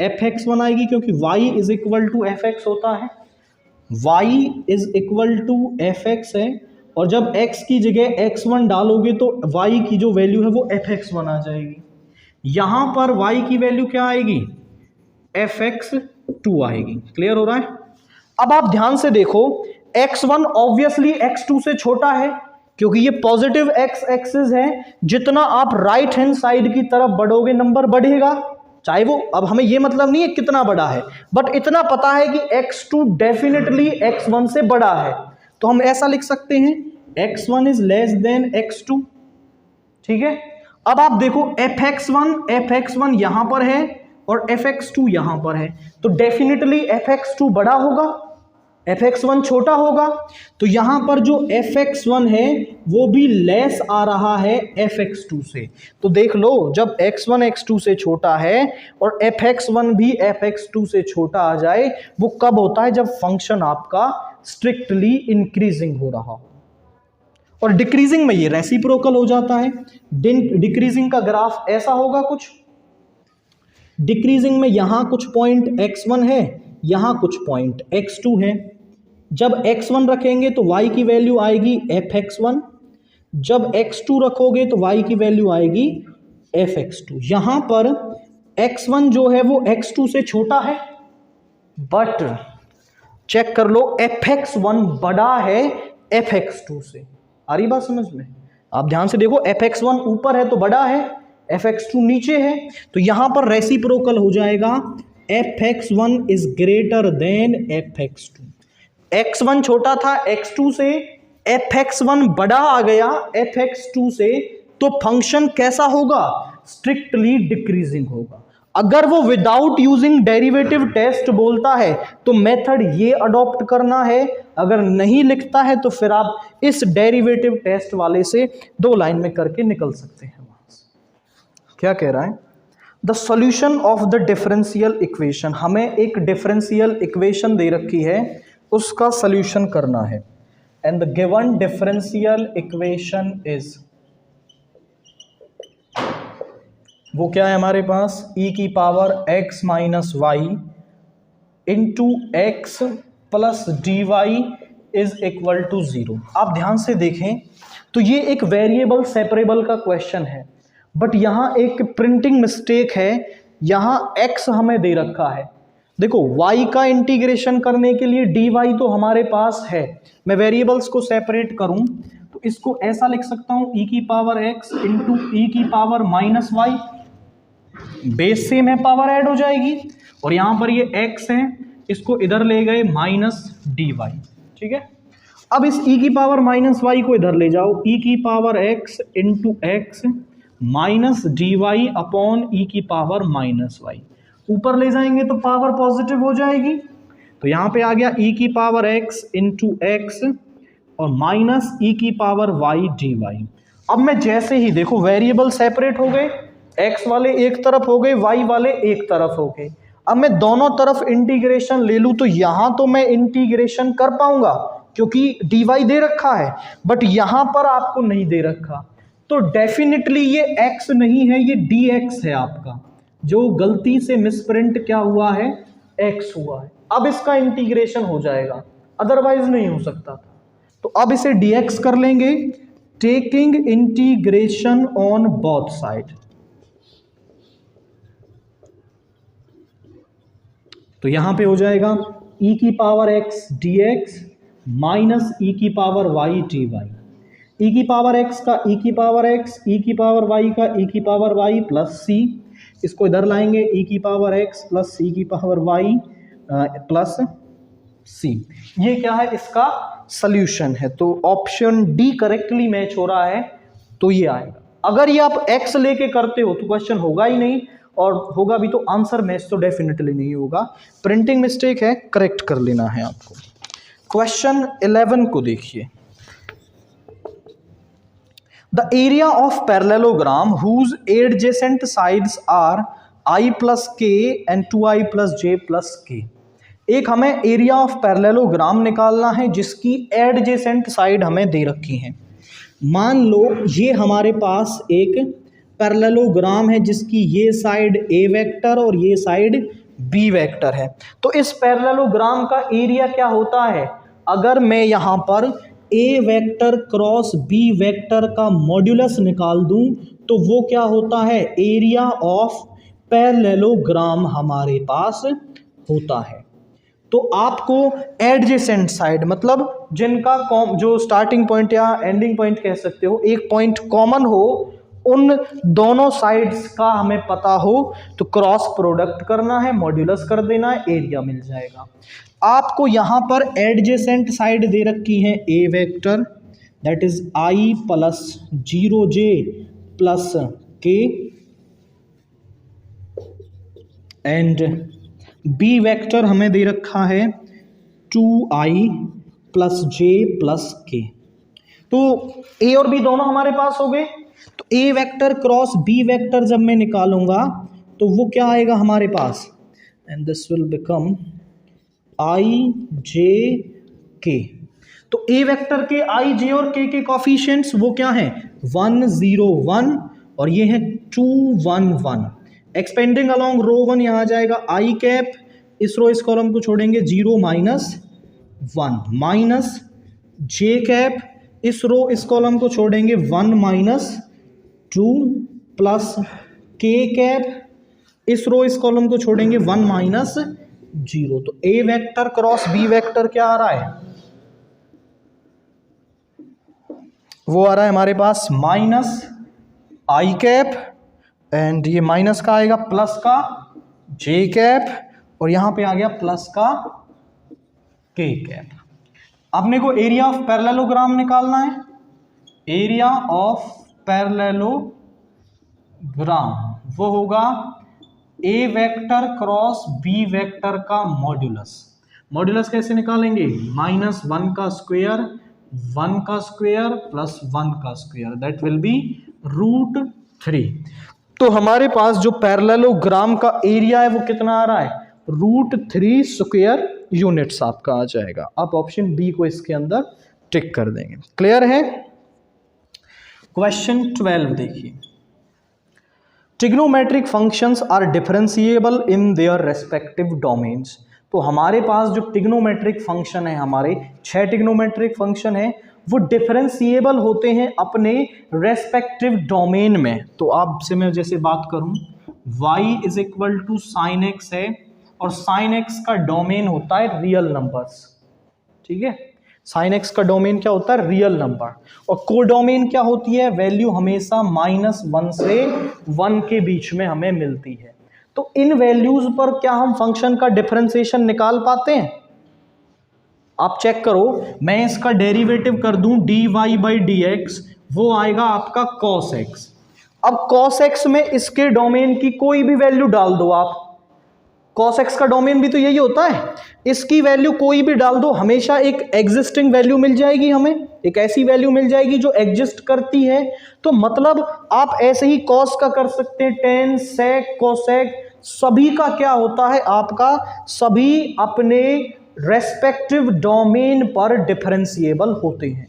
fx1 आएगी, क्योंकि y is equal to fx होता है, y is equal to fx है, और जब x की जगह x1 डालोगे तो y की जो वैल्यू है वो fx1 आ जाएगी। यहां पर y की वैल्यू क्या आएगी, fx2 आएगी। क्लियर हो रहा है। अब आप ध्यान से देखो x1 ऑब्वियसली x2 से छोटा है क्योंकि ये पॉजिटिव x एक्सिस है। जितना आप राइट हैंड साइड की तरफ बढ़ोगे नंबर बढ़ेगा, चाहे वो, अब हमें ये मतलब नहीं है कितना बड़ा है, बट इतना पता है कि x2 डेफिनेटली x1 से बड़ा है। तो हम ऐसा लिख सकते हैं x1 is less than x2। ठीक है, अब आप देखो fx1 यहां पर है और fx2 यहां पर है, तो डेफिनेटली fx2 बड़ा होगा, fx1 छोटा होगा। तो यहां पर जो fx1 है वो भी लेस आ रहा है fx2 से। तो देख लो, जब x1 x2 से छोटा है और fx1 भी fx2 से छोटा आ जाए, वो कब होता है, जब फंक्शन आपका स्ट्रिक्टली इंक्रीजिंग हो रहा हो। और डिक्रीजिंग में ये रेसिप्रोकल हो जाता है। डिक्रीजिंग का ग्राफ ऐसा होगा कुछ, डिक्रीजिंग में यहां कुछ पॉइंट x1 है, यहां कुछ पॉइंट x2 है। जब x1 रखेंगे तो y की वैल्यू आएगी fx1, जब x2 रखोगे तो y की वैल्यू आएगी fx2। यहां पर x1 जो है वो x2 से छोटा है, बट चेक कर लो fx1 बड़ा है fx2 से। आ रही बात समझ में? आप ध्यान से देखो, fx1 ऊपर है तो बड़ा है, fx2 नीचे है, तो यहां पर रेसिप्रोकल हो जाएगा, fx1 is greater than fx2। x1 छोटा था x2 से, fx1 बड़ा आ गया fx2 से, तो फंक्शन कैसा होगा? स्ट्रिक्टली डिक्रीजिंग होगा। अगर वो विदाउट यूजिंग डेरिवेटिव टेस्ट बोलता है तो मेथड ये अडॉप्ट करना है, अगर नहीं लिखता है तो फिर आप इस डेरिवेटिव टेस्ट वाले से 2 लाइन में करके निकल सकते हैं वहां से। क्या कह रहा है? The solution of the differential equation, हमें एक डिफरेंशियल इक्वेशन दे रखी है, उसका सॉल्यूशन करना है। And the given differential equation is, वो क्या है हमारे पास? e की power x minus y into x plus d y is equal to 0। आप ध्यान से देखें तो ये एक वेरिएबल सेपरेबल का क्वेश्चन है, बट यहाँ एक प्रिंटिंग मिस्टेक है। यहाँ x हमें दे रखा है, देखो y का इंटीग्रेशन करने के लिए dy तो हमारे पास है। मैं वेरिएबल्स को सेपरेट करूं तो इसको ऐसा लिख सकता हूं, e की पावर x इंटू e की power minus y, base same है, पावर ऐड हो जाएगी, और यहां पर ये x है, इसको इधर ले गए माइनस डी वाई। ठीक है, अब इस e की पावर माइनस वाई को इधर ले जाओ, e की power x into x minus d y upon e की पावर माइनस वाई, ऊपर ले जाएंगे तो पावर पॉजिटिव हो जाएगी, तो यहां पे आ गया e की पावर x इंटू एक्स और माइनस ई की पावर y डी वाई। अब मैं जैसे ही देखो वेरिएबल सेपरेट हो गए, x वाले एक तरफ हो गए, y वाले एक तरफ हो गए। अब मैं दोनों तरफ इंटीग्रेशन ले लूं तो यहां तो मैं इंटीग्रेशन कर पाऊंगा क्योंकि dy दे रखा है, बट यहां पर आपको नहीं दे रखा, तो डेफिनेटली ये x नहीं है, ये dx है आपका, जो गलती से मिसप्रिंट क्या हुआ है? x हुआ है। अब इसका इंटीग्रेशन हो जाएगा, अदरवाइज नहीं हो सकता था। तो अब इसे dx कर लेंगे, taking integration on both side. तो यहां पे हो जाएगा e की power x dx minus e की पावर y dy, e की पावर x का e की पावर x, e की पावर y का e की पावर y प्लस c, इसको इधर लाएंगे e की पावर x प्लस c की पावर y प्लस c। ये क्या है? इसका सॉल्यूशन है। तो ऑप्शन डी करेक्टली मैच हो रहा है, तो ये आएगा। अगर ये आप x लेके करते हो तो क्वेश्चन होगा ही नहीं, और होगा भी तो आंसर मैच तो डेफिनेटली नहीं होगा। प्रिंटिंग मिस्टेक है, करेक्ट कर लेना है आपको। क्वेश्चन 11 को देखिए, the area of parallelogram whose adjacent sides are i plus k and 2i plus j plus k. एक हमें एरिया ऑफ पैरेललोग्राम निकालना है जिसकी एडजेसेंट साइड हमें दे रखी है। मान लो ये हमारे पास एक पैरेललोग्राम है जिसकी ये साइड a वेक्टर और ये साइड b वेक्टर है। तो इस पैरेललोग्राम का एरिया क्या होता है? अगर मैं यहाँ पर a vector cross b vector का मॉड्यूलस निकाल दूं तो वो क्या होता है? एरिया ऑफ पैरेललोग्राम हमारे पास होता है। तो आपको एडजेसेंट साइड मतलब जिनका जो स्टार्टिंग पॉइंट या एंडिंग पॉइंट कह सकते हो, एक पॉइंट कॉमन हो, उन दोनों साइड्स का हमें पता हो तो क्रॉस प्रोडक्ट करना है, मॉड्यूलस कर देना है, एरिया मिल जाएगा। आपको यहाँ पर एडजेसेंट साइड दे रखी है a vector, that is i plus 0j plus k, and b vector हमें दे रखा है 2i plus j plus k। तो a और b दोनों हमारे पास हो गए। तो a vector cross b vector जब मैं निकालूंगा तो वो क्या आएगा हमारे पास? And this will become i j k। तो a वेक्टर के i j और k के कोफिशिएंट्स वो क्या हैं? 1 0 1 और ये है 2 1 1। एक्सपेंडिंग अलोंग रो 1 यहाँ आ जाएगा i कैप, इस रो इस कॉलम को छोड़ेंगे 0 माइनस 1 माइनस जे कैप, इस रो इस कॉलम को छोड़ेंगे 1 माइनस 2 प्लस के कैप, इस रो इस कॉलम को छोड़ेंगे 1 माइनस 0। तो ए वेक्टर क्रॉस बी वेक्टर क्या आ रहा है, वो आ रहा है हमारे पास माइनस आई कैप, एंड ये माइनस का आएगा प्लस का जे कैप, और यहां पे आ गया प्लस का के कैप। अपने को एरिया ऑफ पैरेललोग्राम निकालना है, एरिया ऑफ पैरेललोग्राम वो होगा ए वेक्टर क्रॉस बी वेक्टर का मॉड्यूलस। मॉड्यूलस कैसे निकालेंगे, माइनस 1 का स्क्वायर 1 का स्क्वायर प्लस 1 का स्क्वायर, दैट विल बी √3। तो हमारे पास जो पैरेललोग्राम का एरिया है वो कितना आ रहा है, √3 स्क्वायर यूनिट्स आपका आ जाएगा। आप ऑप्शन बी को इसके अंदर टिक कर देंगे। क्लियर है। क्वेश्चन 12 देखिए, trigonometric functions are differentiable in their respective domains. तो हमारे पास जो ट्रिग्नोमेट्रिक फंक्शन है, हमारे 6 ट्रिग्नोमेट्रिक फंक्शन है, वो डिफरेंशिएबल होते हैं अपने रेस्पेक्टिव डोमेन में। तो आपसे मैं जैसे बात करूं, y is equal to sine x है, और साइन एक्स का डोमेन होता है रियल नंबर्स, ठीक है। साइन एक्स का डोमेन क्या होता है, रियल नंबर, और कोडोमेन क्या होती है, वैल्यू हमेशा -1 से 1 के बीच में हमें मिलती है। तो इन वैल्यूज पर क्या हम फंक्शन का डिफरेंशिएशन निकाल पाते हैं, आप चेक करो। मैं इसका डेरिवेटिव कर दूं dy/dx, वो आएगा आपका cos x। अब cos x में इसके डोमेन की कोई भी वैल्यू डाल दो आप, cos x का डोमेन भी तो यही होता है, इसकी वैल्यू कोई भी डाल दो, हमेशा एक एग्जिस्टिंग वैल्यू मिल जाएगी, हमें एक ऐसी वैल्यू मिल जाएगी जो एग्जिस्ट करती है। तो मतलब आप ऐसे ही cos का कर सकते हैं, tan, sec, cosec, सभी का क्या होता है आपका, सभी अपने रेस्पेक्टिव डोमेन पर डिफरेंशिएबल होते हैं।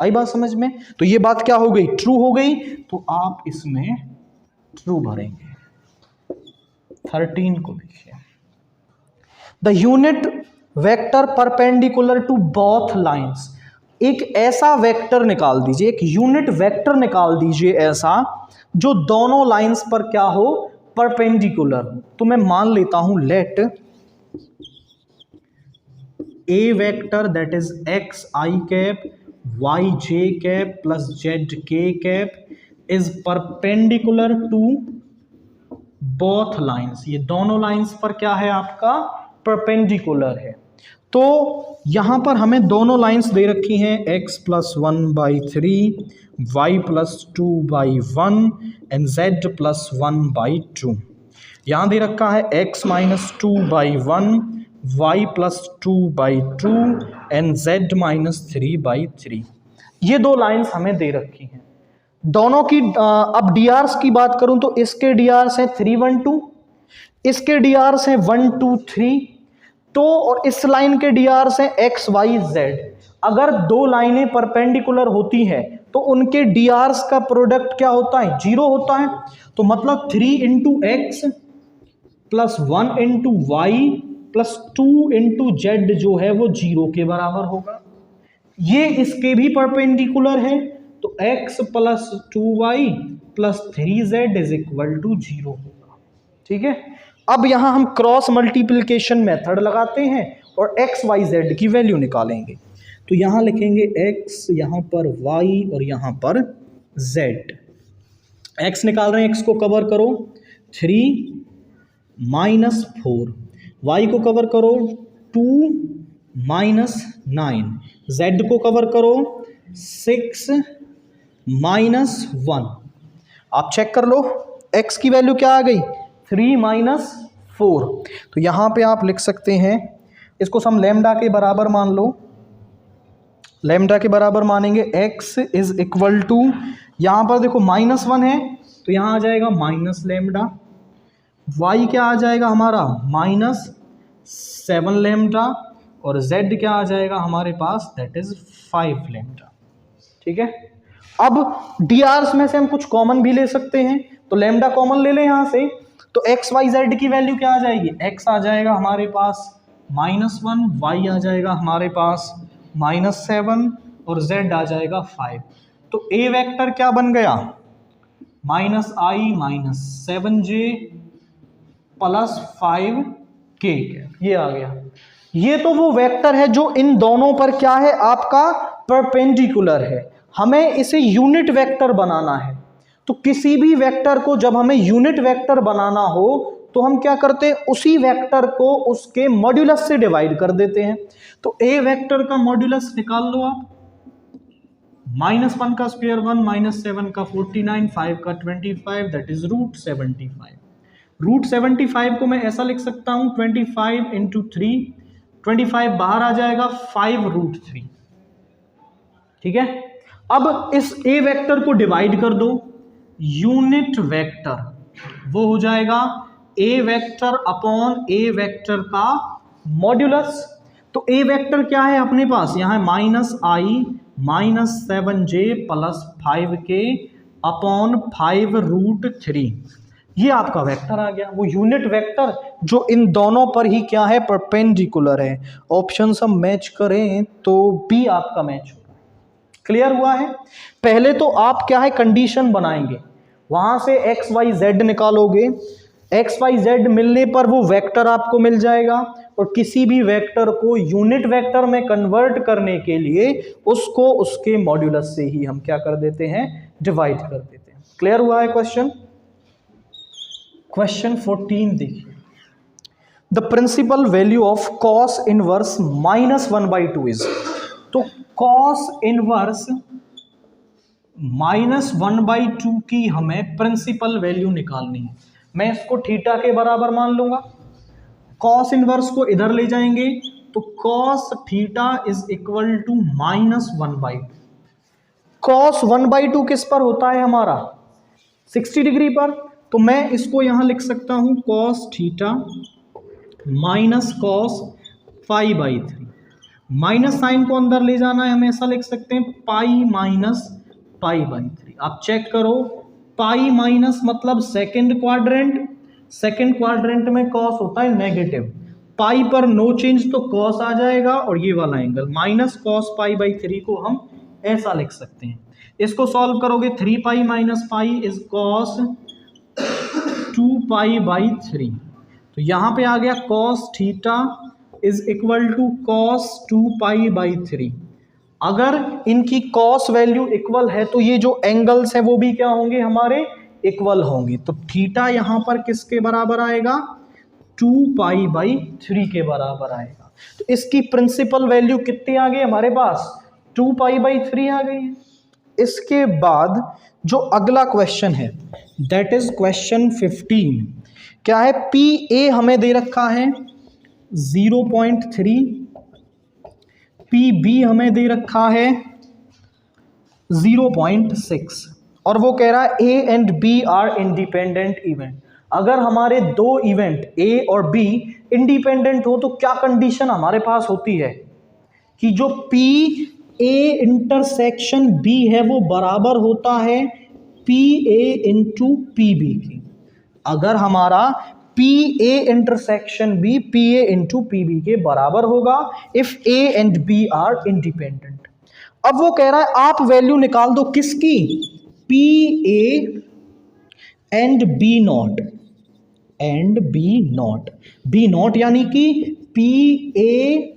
आई बात समझ में। तो ये बात क्या हो गई, ट्रू हो गई। तो आप इसमें ट्रू भरेंगे। 13 को देखिए, the unit vector perpendicular to both lines. एक ऐसा वेक्टर निकाल दीजिए, एक यूनिट वेक्टर निकाल दीजिए ऐसा जो दोनों लाइंस पर क्या हो, परपेंडिकुलर हो। तो मैं मान लेता हूं let a vector that is x i cap y j cap plus z k cap is perpendicular to both lines. ये दोनों लाइंस पर क्या है आपका, परपेंडिकुलर है। तो यहां पर हमें दोनों लाइंस दे रखी हैं, x + 1/3, y + 2/1 एंड z + 1/2। यहां दे रखा है x - 2/1, y + 2/2 एंड z - 3/3। ये दो लाइंस हमें दे रखी हैं। दोनों की अब डीआरस की बात करूं तो इसके डीआरस हैं 3, 1, 2, इसके डीआरस हैं 1, 2, 3, तो और इस लाइन के डीआरस हैं x, y, z। अगर दो लाइनें परपेंडिकुलर होती हैं तो उनके डीआरस का प्रोडक्ट क्या होता है, 0 होता है। तो मतलब 3 × x + 1 × y + 2 × z जो है वो 0 के बराबर होगा। ये इसके भी परपेंडिकुलर है, तो x + 2y + 3z = 0 होगा, ठीक है। अब यहां हम क्रॉस मल्टीप्लिकेशन मेथड लगाते हैं और x, y, z की वैल्यू निकालेंगे। तो यहां लिखेंगे x, यहां पर y और यहां पर z। x निकाल रहे हैं, x को कवर करो 3 - 4, y को कवर करो 2 - 9, z को कवर करो 6 - 1। आप चेक कर लो, x की वैल्यू क्या आ गई, 3 - 4। तो यहां पे आप लिख सकते हैं, इसको हम लैम्डा के बराबर मान लो, लैम्डा के बराबर मानेंगे। x इज इक्वल टू, यहां पर देखो -1 है तो यहां आ जाएगा -λ, y क्या आ जाएगा हमारा -7λ, और z क्या आ जाएगा हमारे पास, दैट इज 5λ, ठीक है। अब डीआरस में से हम कुछ कॉमन भी ले सकते हैं, तो लैम्डा कॉमन ले लें यहां से, तो x, y, z की वैल्यू क्या आ जाएगी, x आ जाएगा हमारे पास -1, y आ जाएगा हमारे पास -7 और z आ जाएगा 5। तो a वेक्टर क्या बन गया, -i -7j +5k, ये आ गया। ये तो वो वेक्टर है जो इन दोनों पर क्या है, आपका परपेंडिकुलर है। हमें इसे यूनिट वेक्टर बनाना है। तो किसी भी वेक्टर को जब हमें यूनिट वेक्टर बनाना हो तो हम क्या करते हैं, उसी वेक्टर को उसके मॉड्यूलस से डिवाइड कर देते हैं। तो ए वेक्टर का मॉड्यूलस निकाल लो आप, -1 का स्क्वायर 1, -7 का 49, 5 का 25, दैट इज √75। √75 को मैं ऐसा लिख सकता हूं 25 × 3, 25 बाहर आ जाएगा 5√3। ठीक है, अब इस ए वेक्टर को डिवाइड कर दो, यूनिट वेक्टर वो हो जाएगा ए वेक्टर अपॉन ए वेक्टर का मॉड्यूलस। तो ए वेक्टर क्या है अपने पास, यहां -i -7j +5k अपॉन 5√3, ये आपका वेक्टर आ गया, वो यूनिट वेक्टर जो इन दोनों पर ही क्या है, परपेंडिकुलर है। ऑप्शन हम मैच करें तो बी आपका मैच होगा। क्लियर हुआ है। पहले तो आप क्या है, कंडीशन बनाएंगे, वहां से x y z निकालोगे, x y z मिलने पर वो वेक्टर आपको मिल जाएगा, और किसी भी वेक्टर को यूनिट वेक्टर में कन्वर्ट करने के लिए उसको उसके मॉड्यूलस से ही हम क्या कर देते हैं, डिवाइड कर देते हैं। क्लियर हुआ है क्वेश्चन। क्वेश्चन 14 देखिए, the principal value of cos inverse -1/2 is. तो कॉस इनवर्स -1/2 की हमें प्रिंसिपल वैल्यू निकालनी है। मैं इसको थीटा के बराबर मान लूंगा, कॉस इनवर्स को इधर ले जाएंगे तो cos theta is equal to -1/2। Cos 1/2 किस पर होता है हमारा, 60 डिग्री पर। तो मैं इसको यहां लिख सकता हूं cos theta minus cos π/3। Minus sine को अंदर ले जाना है, हम ऐसा लिख सकते हैं पाई माइनस π/3। आप चेक करो, पाई माइनस मतलब सेकंड क्वाड्रेंट, सेकंड क्वाड्रेंट में कॉस होता है नेगेटिव, पाई पर नो चेंज तो कॉस आ जाएगा, और ये वाला एंगल माइनस कॉस π/3 को हम ऐसा लिख सकते हैं। इसको सॉल्व करोगे 3π - π इज कॉस 2π/3। तो यहां पे आ गया cos theta is equal to cos 2π/3। अगर इनकी कॉस वैल्यू इक्वल है तो ये जो एंगल्स हैं वो भी क्या होंगे, हमारे इक्वल होंगे। तो थीटा यहां पर किसके बराबर आएगा, 2π/3 के बराबर आएगा। तो इसकी प्रिंसिपल वैल्यू कितनी आ गई हमारे पास, 2π/3 आ गई है। इसके बाद जो अगला क्वेश्चन है दैट इज क्वेश्चन 15। क्या है, पी ए हमें दे रखा है 0.3, पी बी हमें दे रखा है 0.6, और वो कह रहा है A and B are independent event. अगर हमारे दो इवेंट ए और बी इंडिपेंडेंट हो तो क्या कंडीशन हमारे पास होती है कि जो पी ए इंटरसेक्शन बी है वो बराबर होता है P A into P B की। अगर हमारा P A intersection B P A into P B के बराबर होगा if A and B are independent. अब वो कह रहा है आप वैल्यू निकाल दो किसकी, P A and B not, and B not, B not यानी कि P A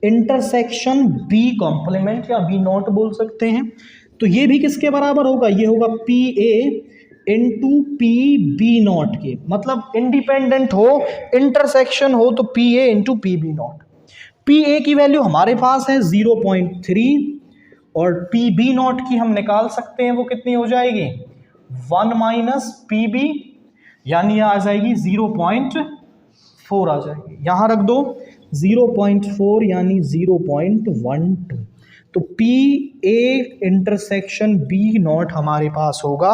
intersection B complement या बी नॉट बोल सकते हैं। तो ये भी किसके बराबर होगा, ये होगा P A into P B not के, मतलब इंडिपेंडेंट हो, इंटरसेक्शन हो तो P A into P B not. P A की वैल्यू हमारे पास है 0.3 और पी बी नॉट की हम निकाल सकते हैं, वो कितनी हो जाएगी 1 माइनस पी बी, यानी आ जाएगी 0.4 आ जाएगी। यहां रख दो 0.4 यानी 0.12। तो P A intersection B not हमारे पास होगा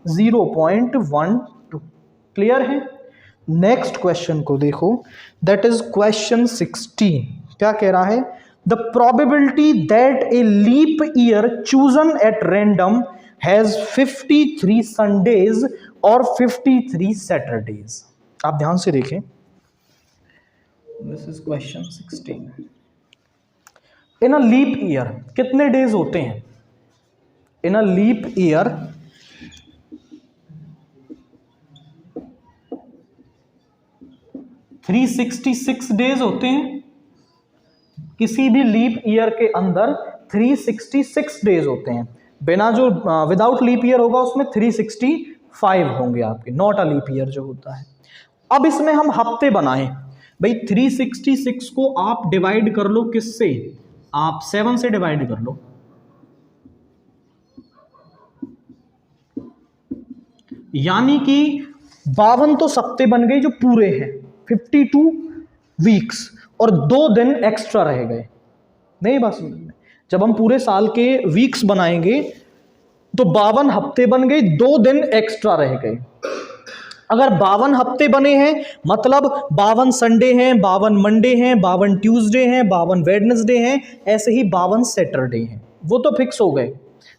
0.12। क्लियर है। नेक्स्ट क्वेश्चन को देखो, दैट इज क्वेश्चन 16। क्या कह रहा है, the probability that a leap year chosen at random has 53 Sundays और 53 सैटरडेज। आप ध्यान से देखें, this is question 16। In a leap year कितने डेज होते हैं? In a leap year 366 days होते हैं। किसी भी लीप ईयर के अंदर 366 डेज होते हैं। बिना जो विदाउट लीप ईयर होगा उसमें 365 होंगे आपके, नॉट अ लीप ईयर जो होता है। अब इसमें हम हफ्ते बनाएं भाई। 366 को आप डिवाइड कर लो किससे? आप 7 से डिवाइड कर लो। यानी कि 52 तो सप्ते बन गए जो पूरे हैं, 52 वीक्स, और 2 दिन एक्स्ट्रा रह गए। नहीं बस जब हम पूरे साल के वीक्स बनाएंगे तो 52 हफ्ते बन गए, 2 दिन एक्स्ट्रा रह गए। अगर 52 हफ्ते बने हैं मतलब 52 संडे हैं, 52 मंडे हैं, 52 ट्यूसडे हैं, 52 वेडनेसडे हैं, ऐसे ही 52 सैटरडे हैं, वो तो फिक्स हो गए।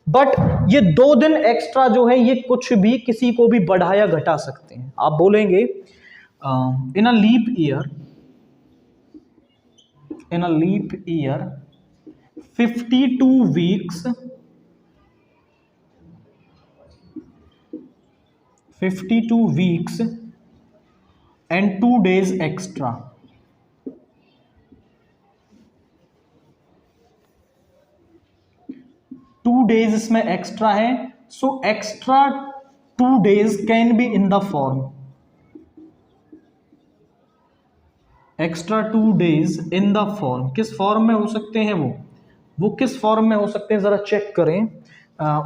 बट ये 2 दिन एक्स्ट्रा जो है ये कुछ भी किसी को भी बढ़ाया घटा सकते हैं। आप बोलेंगे in a leap year 52 weeks 52 weeks and 2 days extra. Two days इसमें एक्स्ट्रा है, so extra 2 days can be in the form, extra 2 days in the form. किस फॉर्म में हो सकते हैं वो किस फॉर्म में हो सकते हैं जरा चेक करें।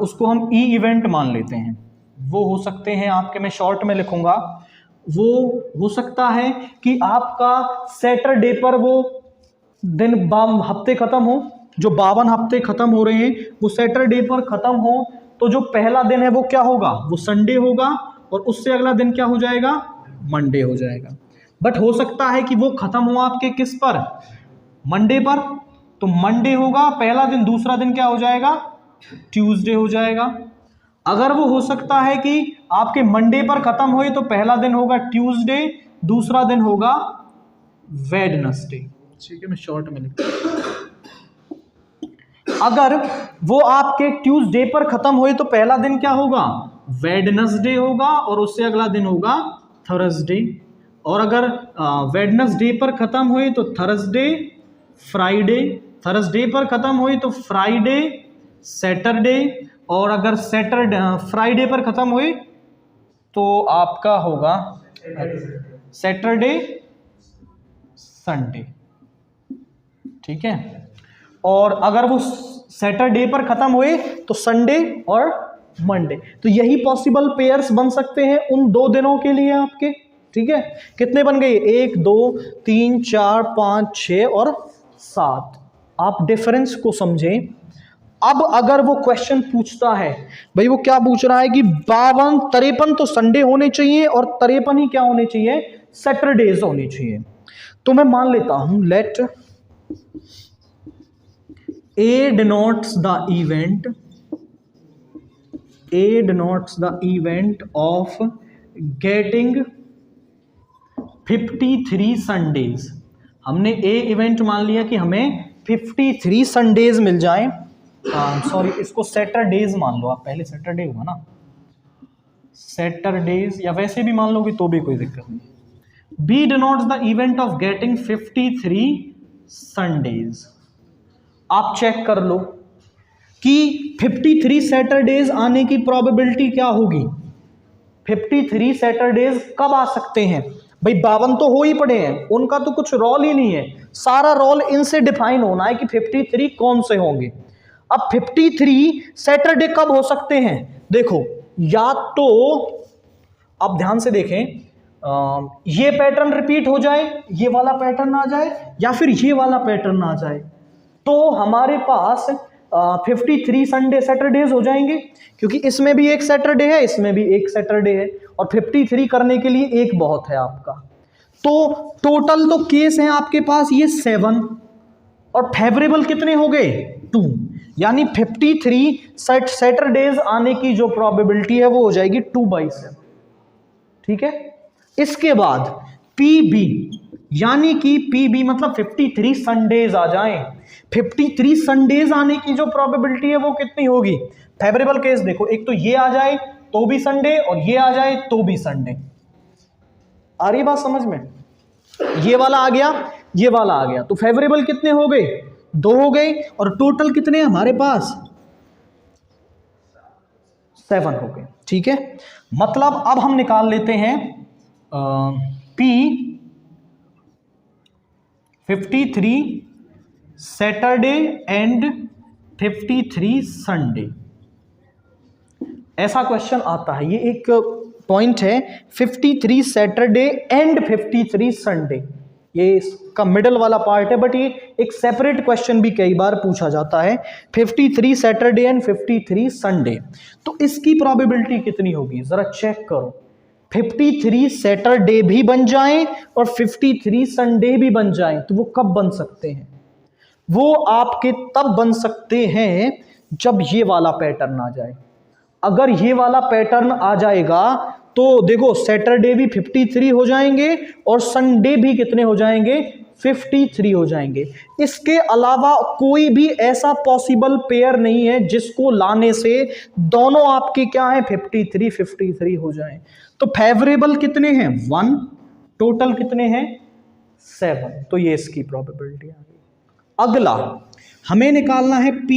उसको हम ई इवेंट मान लेते हैं। वो हो सकते हैं आपके, मैं शॉर्ट में लिखूंगा, वो हो सकता है कि आपका सैटरडे पर वो दिन हफ्ते खत्म हो, जो 52 हफ्ते खत्म हो रहे हैं वो सैटरडे पर खत्म हो, तो जो पहला दिन है वो क्या होगा? वो संडे होगा, और उससे अगला दिन क्या हो जाएगा? मंडे हो जाएगा। बट हो सकता है कि वो खत्म हो आपके किस पर? मंडे पर, तो मंडे होगा पहला दिन, दूसरा दिन क्या हो जाएगा? ट्यूसडे हो जाएगा। अगर वो हो सकता है कि आपके मंडे पर खत्म हुए तो पहला दिन होगा ट्यूसडे, दूसरा दिन होगा वेडनेसडे। ठीक है, मैं शॉर्ट में लिखता हूं। अगर वो आपके ट्यूसडे पर खत्म हुए तो पहला दिन क्या होगा? वेडनेसडे होगा, और उससे अगला दिन होगा थर्सडे। और अगर वेडनेसडे पर खत्म हुए तो थर्सडे, फ्राइडे, थर्सडे पर खत्म हुए तो फ्राइडे, सैटरडे, और अगर सैटरडे फ्राइडे पर खत्म हुए तो आपका होगा सैटरडे, संडे। ठीक है, और अगर वो सैटरडे पर खत्म हुए तो संडे और मंडे। तो यही पॉसिबल पेयर्स बन सकते हैं उन 2 दिनों के लिए आपके। ठीक है, कितने बन गए? 1 2 3 4 5 6 और 7। आप डिफरेंस को समझें। अब अगर वो क्वेश्चन पूछता है भाई, वो क्या पूछ रहा है कि 53 तो संडे होने चाहिए और 53 ही क्या होने चाहिए? सैटरडेज होने चाहिए। तो मैं मान लेता हूं, let A denotes the event of getting 53 Sundays. हमने A इवेंट मान लिया कि हमें 53 संडेज मिल जाएं। सॉरी, इसको सैटरडेज मान लो आप, पहले सैटरडे हुआ ना, सैटरडेज, या वैसे भी मान लोगे तो भी कोई दिक्कत नहीं। B denotes the event of getting 53 Sundays. आप चेक कर लो कि 53 सैटरडेज आने की प्रोबेबिलिटी क्या होगी। 53 सैटरडेज कब आ सकते हैं भाई? 52 तो हो ही पड़े हैं, उनका तो कुछ रोल ही नहीं है, सारा रोल इनसे डिफाइन होना है कि 53 कौन से होंगे। अब 53 सैटरडे कब हो सकते हैं? देखो, या तो आप ध्यान से देखें, ये पैटर्न रिपीट हो जाए, ये वाला पैटर्न आ जाए, या फिर ये वाला पैटर्न आ जाए, तो हमारे पास 53 संडे सैटरडेज हो जाएंगे, क्योंकि इसमें भी एक सैटरडे है, इसमें भी एक सैटरडे है, और 53 करने के लिए एक बहुत है आपका। तो टोटल तो केस हैं आपके पास ये 7, और फेवरेबल कितने हो गए? 2। यानी 53 सैटरडेज आने की जो प्रोबेबिलिटी है वो हो जाएगी 2/7। ठीक है, इसके बाद पी बी, यानी कि पी मतलब 53 संडेज आ जाएं। 53 संडेज आने की जो प्रोबेबिलिटी है वो कितनी होगी? फेवरेबल केस देखो, एक तो ये आ जाए तो भी संडे और ये आ जाए तो भी संडे। आ रही बात समझ में? ये वाला आ गया, ये वाला आ गया, तो फेवरेबल कितने हो गए? 2 हो गए, और टोटल कितने हैं हमारे पास? 7 हो गए। ठीक है, मतलब अब हम निकाल लेते हैं P 53 सैटरडे एंड 53 संडे। ऐसा क्वेश्चन आता है, ये एक पॉइंट है, 53 सैटरडे एंड 53 संडे, ये इसका मिडल वाला पार्ट है, बट ये एक सेपरेट क्वेश्चन भी कई बार पूछा जाता है, 53 सैटरडे एंड 53 संडे। तो इसकी प्रोबेबिलिटी कितनी होगी जरा चेक करो। 53 सैटरडे भी बन जाएं और 53 संडे भी बन जाएं, तो वो कब बन सकते हैं? वो आपके तब बन सकते हैं जब ये वाला पैटर्न आ जाए। अगर ये वाला पैटर्न आ जाएगा तो देखो, सैटरडे भी 53 हो जाएंगे और संडे भी कितने हो जाएंगे? 53 हो जाएंगे। इसके अलावा कोई भी ऐसा पॉसिबल पेयर नहीं है जिसको लाने से दोनों आपके क्या है? 53 हो जाएं। तो फेवरेबल कितने हैं? 1, टोटल कितने हैं? 7। तो ये इसकी प्रोबेबिलिटी आ गई। अगला हमें निकालना है P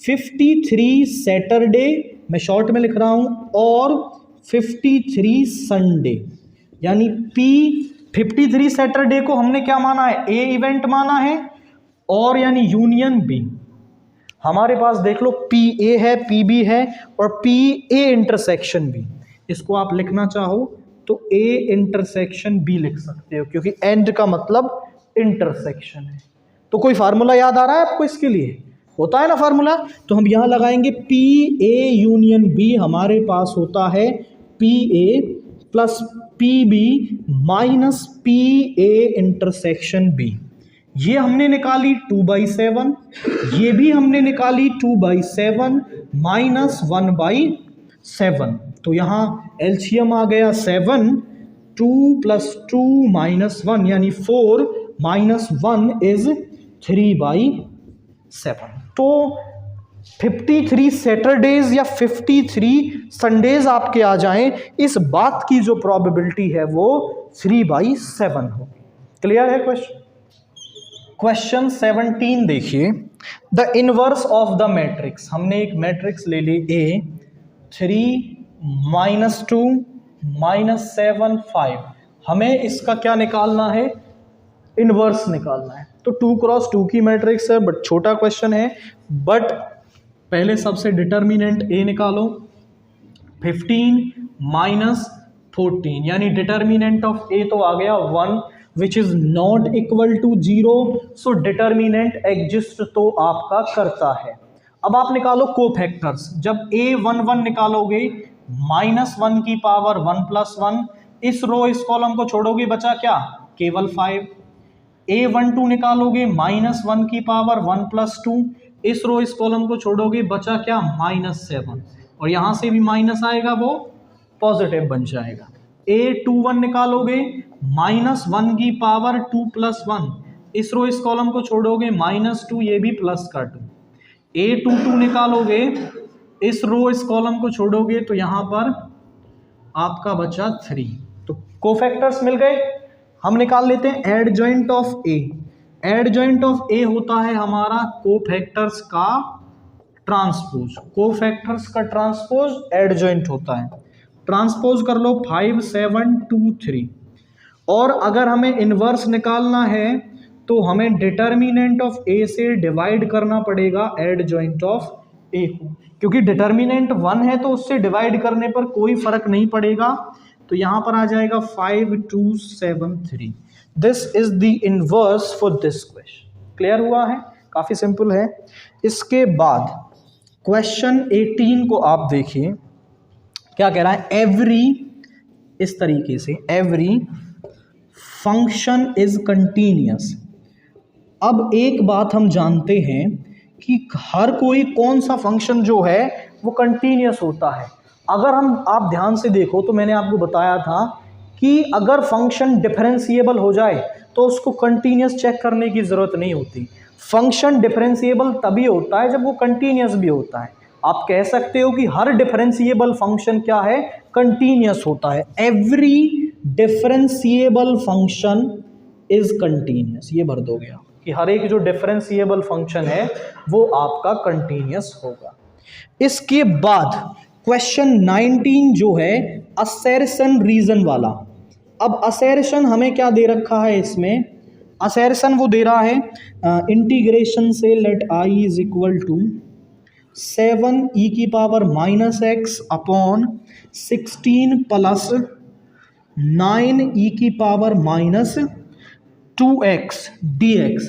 53 सैटरडे, मैं शॉर्ट में लिख रहा हूं, और 53 संडे। यानी P 53 सैटरडे को हमने क्या माना है? ए इवेंट माना है, और यानी यूनियन बी। हमारे पास देख लो पी ए है, पी बी है, और पी ए इंटरसेक्शन बी। इसको आप लिखना चाहो तो ए इंटरसेक्शन बी लिख सकते हो, क्योंकि एंड का मतलब इंटरसेक्शन है। तो कोई फार्मूला याद आ रहा है आपको इसके लिए? होता है ना फार्मूला, तो हम यहां लगाएंगे पी ए यूनियन बी। हमारे पास होता है P A plus P B minus P A intersection B. ये हमने निकाली 2/7, ये भी हमने निकाली 2/7 माइनस 1/7। तो यहां एलसीएम आ गया 7, 2 + 2 - 1 यानी 4 - 1 इज 3/7। तो 53 सैटरडेज या 53 संडेज आपके आ जाएं, इस बात की जो प्रोबेबिलिटी है वो 3/7 होगी। क्लियर है क्वेश्चन? क्वेश्चन 17 देखिए, the inverse of the matrix. हमने एक मैट्रिक्स ले ली A 3 - 2 - 7 5। हमें इसका क्या निकालना है? इनवर्स निकालना है। तो 2 × 2 की मैट्रिक्स है, बट छोटा क्वेश्चन है, बट पहले सबसे डिटर्मिनेंट A निकालो। 15 - 14 यानी डिटर्मिनेंट ऑफ A तो आ गया 1, which is not equal to 0। So determinant exist तो आपका करता है। अब आप निकालो कोफैक्टर्स। जब A 1 1 निकालोगे, -1 की पावर 1 + 1, इस रो इस कॉलम को छोड़ोगे, बचा क्या? केवल 5। A12 निकालोगे, -1 की पावर 1 + 2, इस रो इस कॉलम को छोड़ोगे, बचा क्या? -7। और यहां से भी माइनस आएगा, वो पॉजिटिव बन जाएगा। A21 निकालोगे, -1 की पावर 2 + 1, इस रो इस कॉलम को छोड़ोगे, -2, ये भी प्लस का 2। A22 निकालोगे, इस रो इस कॉलम को छोड़ोगे, तो यहां पर आपका बचा 3। तो कोफैक्टर्स मिल गए। हम निकाल लेते हैं adjoint of A. Adjoint of A होता है हमारा कोफैक्टर्स का ट्रांसपोज। कोफैक्टर्स का ट्रांसपोज एडजॉइंट होता है। ट्रांसपोज कर लो 5 7 2 3। और अगर हमें इनवर्स निकालना है तो हमें डिटर्मिनेंट ऑफ ए से डिवाइड करना पड़ेगा एडजॉइंट ऑफ ए को, क्योंकि डिटर्मिनेंट 1 है तो उससे डिवाइड करने पर कोई फर्क नहीं पड़ेगा। तो यहां पर आ जाएगा 5 2 7 3। This is the inverse for this question. Clear हुआ है? काफी सिंपल है। इसके बाद क्वेश्चन 18 को आप देखिए, क्या कह रहा है? एवरी, इस तरीके से, एवरी फंक्शन इज कंटिन्यूअस। अब एक बात हम जानते हैं कि हर कोई कौन सा फंक्शन जो है वो कंटिन्यूअस होता है। अगर आप ध्यान से देखो तो मैंने आपको बताया था कि अगर फंक्शन डिफरेंशिएबल हो जाए तो उसको कंटिन्यूस चेक करने की ज़रूरत नहीं होती। फंक्शन डिफरेंशिएबल तभी होता है जब वो कंटिन्यूस भी होता है। आप कह सकते हो कि हर डिफरेंशिएबल फंक्शन क्या है, कंटिन्यूस होता है। Every differentiable function is continuous, ये भर दोगे आप कि हर एक जो डिफरेंशिएबल फंक्शन है वो आपका कंटिन्यूस होगा। इसके बाद क्वेश्चन 19 जो है असर्शन रीजन वाला। अब असर्शन हमें क्या दे रखा है, इसमें असर्शन वो दे रहा है इंटीग्रेशन से let I is equal to 7 e की power minus x upon 16 plus 9 e की पावर माइनस 2x dx।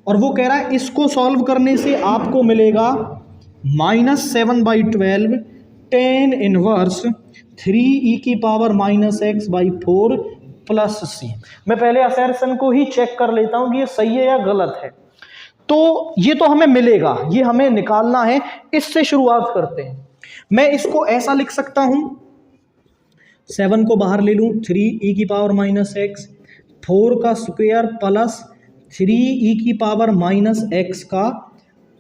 और वो कह रहा है इसको सॉल्व करने से आपको मिलेगा -7/12 tan इनवर्स 3 e की पावर -x/4 प्लस c। मैं पहले असर्शन को ही चेक कर लेता हूं कि ये सही है या गलत है। तो ये तो हमें मिलेगा, ये हमें निकालना है। इससे शुरुआत करते हैं। मैं इसको ऐसा लिख सकता हूं, 7 को बाहर ले लूं, 3 e की पावर -x 4 का स्क्वायर प्लस 3 e की पावर -x का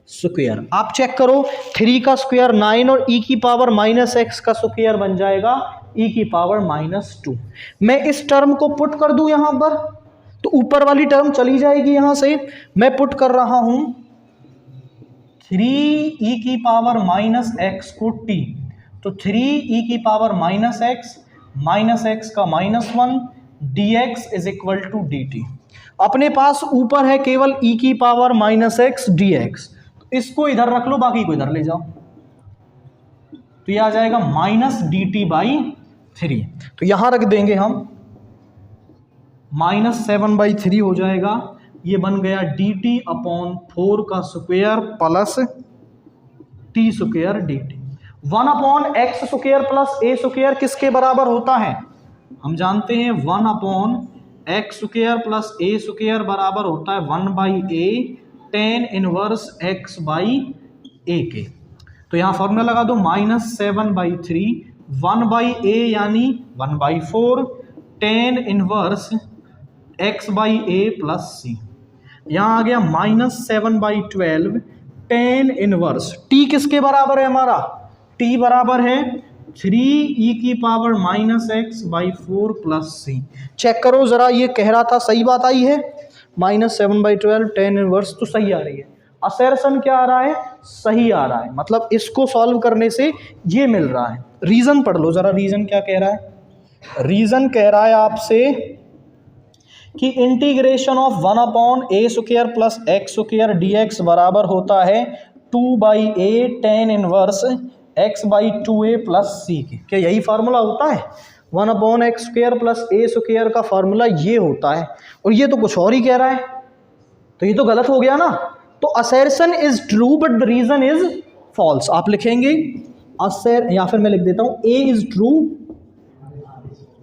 स्क्वायर। आप चेक करो, 3 का स्क्वायर 9 और e की पावर -x का स्क्वायर बन जाएगा e की पावर -2। मैं इस टर्म को पुट कर दूं यहां पर, तो ऊपर वाली टर्म चली जाएगी यहां से। मैं पुट कर रहा हूं 3 e की पावर -x को t, तो 3 e की पावर -x का -1 dx is equal to dt। अपने पास ऊपर है केवल e की पावर -x dx, तो इसको इधर रख लो, बाकी को इधर ले जाओ, तो ये आ जाएगा -dt/3। तो यहां रख देंगे हम, -7/3 हो जाएगा। ये बन गया dt अपॉन 4 का square plus t square dt। 1/x square plus a square किसके बराबर होता है, हम जानते हैं 1/x square plus a square बराबर होता है 1/a tan इनवर्स x/a के। तो यहाँ फॉर्मूला लगा दो, -7/3 1/a यानी 1/4 tan inverse x/a plus c। यहाँ आ गया -7/12 tan इनवर्स t किसके बराबर है हमारा, t बराबर है 3 e की power -x/4 plus c। Check करो जरा, ये कह रहा था सही बात आई है, -7/12 tan इनवर्स तो सही आ रही है। असर्शन क्या आ रहा है, सही आ रहा है, मतलब इसको सॉल्व करने से ये मिल रहा है। रीजन पढ़ लो जरा, रीजन क्या कह रहा है। रीजन कह रहा है आपसे कि integration of 1/a square plus x square dx बराबर होता है 2/a tan inverse x/2a plus c के। क्या यही फार्मूला होता है, 1/x square plus a square का फार्मूला ये होता है, और ये तो कुछ और ही कह रहा है, तो ये तो गलत हो गया ना। तो assertion is true but the reason is false. आप लिखेंगे असर, या फिर मैं लिख देता हूं a is true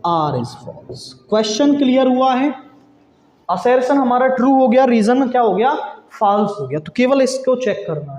r is false. Question clear हुआ है, असर्शन हमारा ट्रू हो गया, रीजन क्या हो गया, फॉल्स हो गया। तो केवल इसको चेक करना है।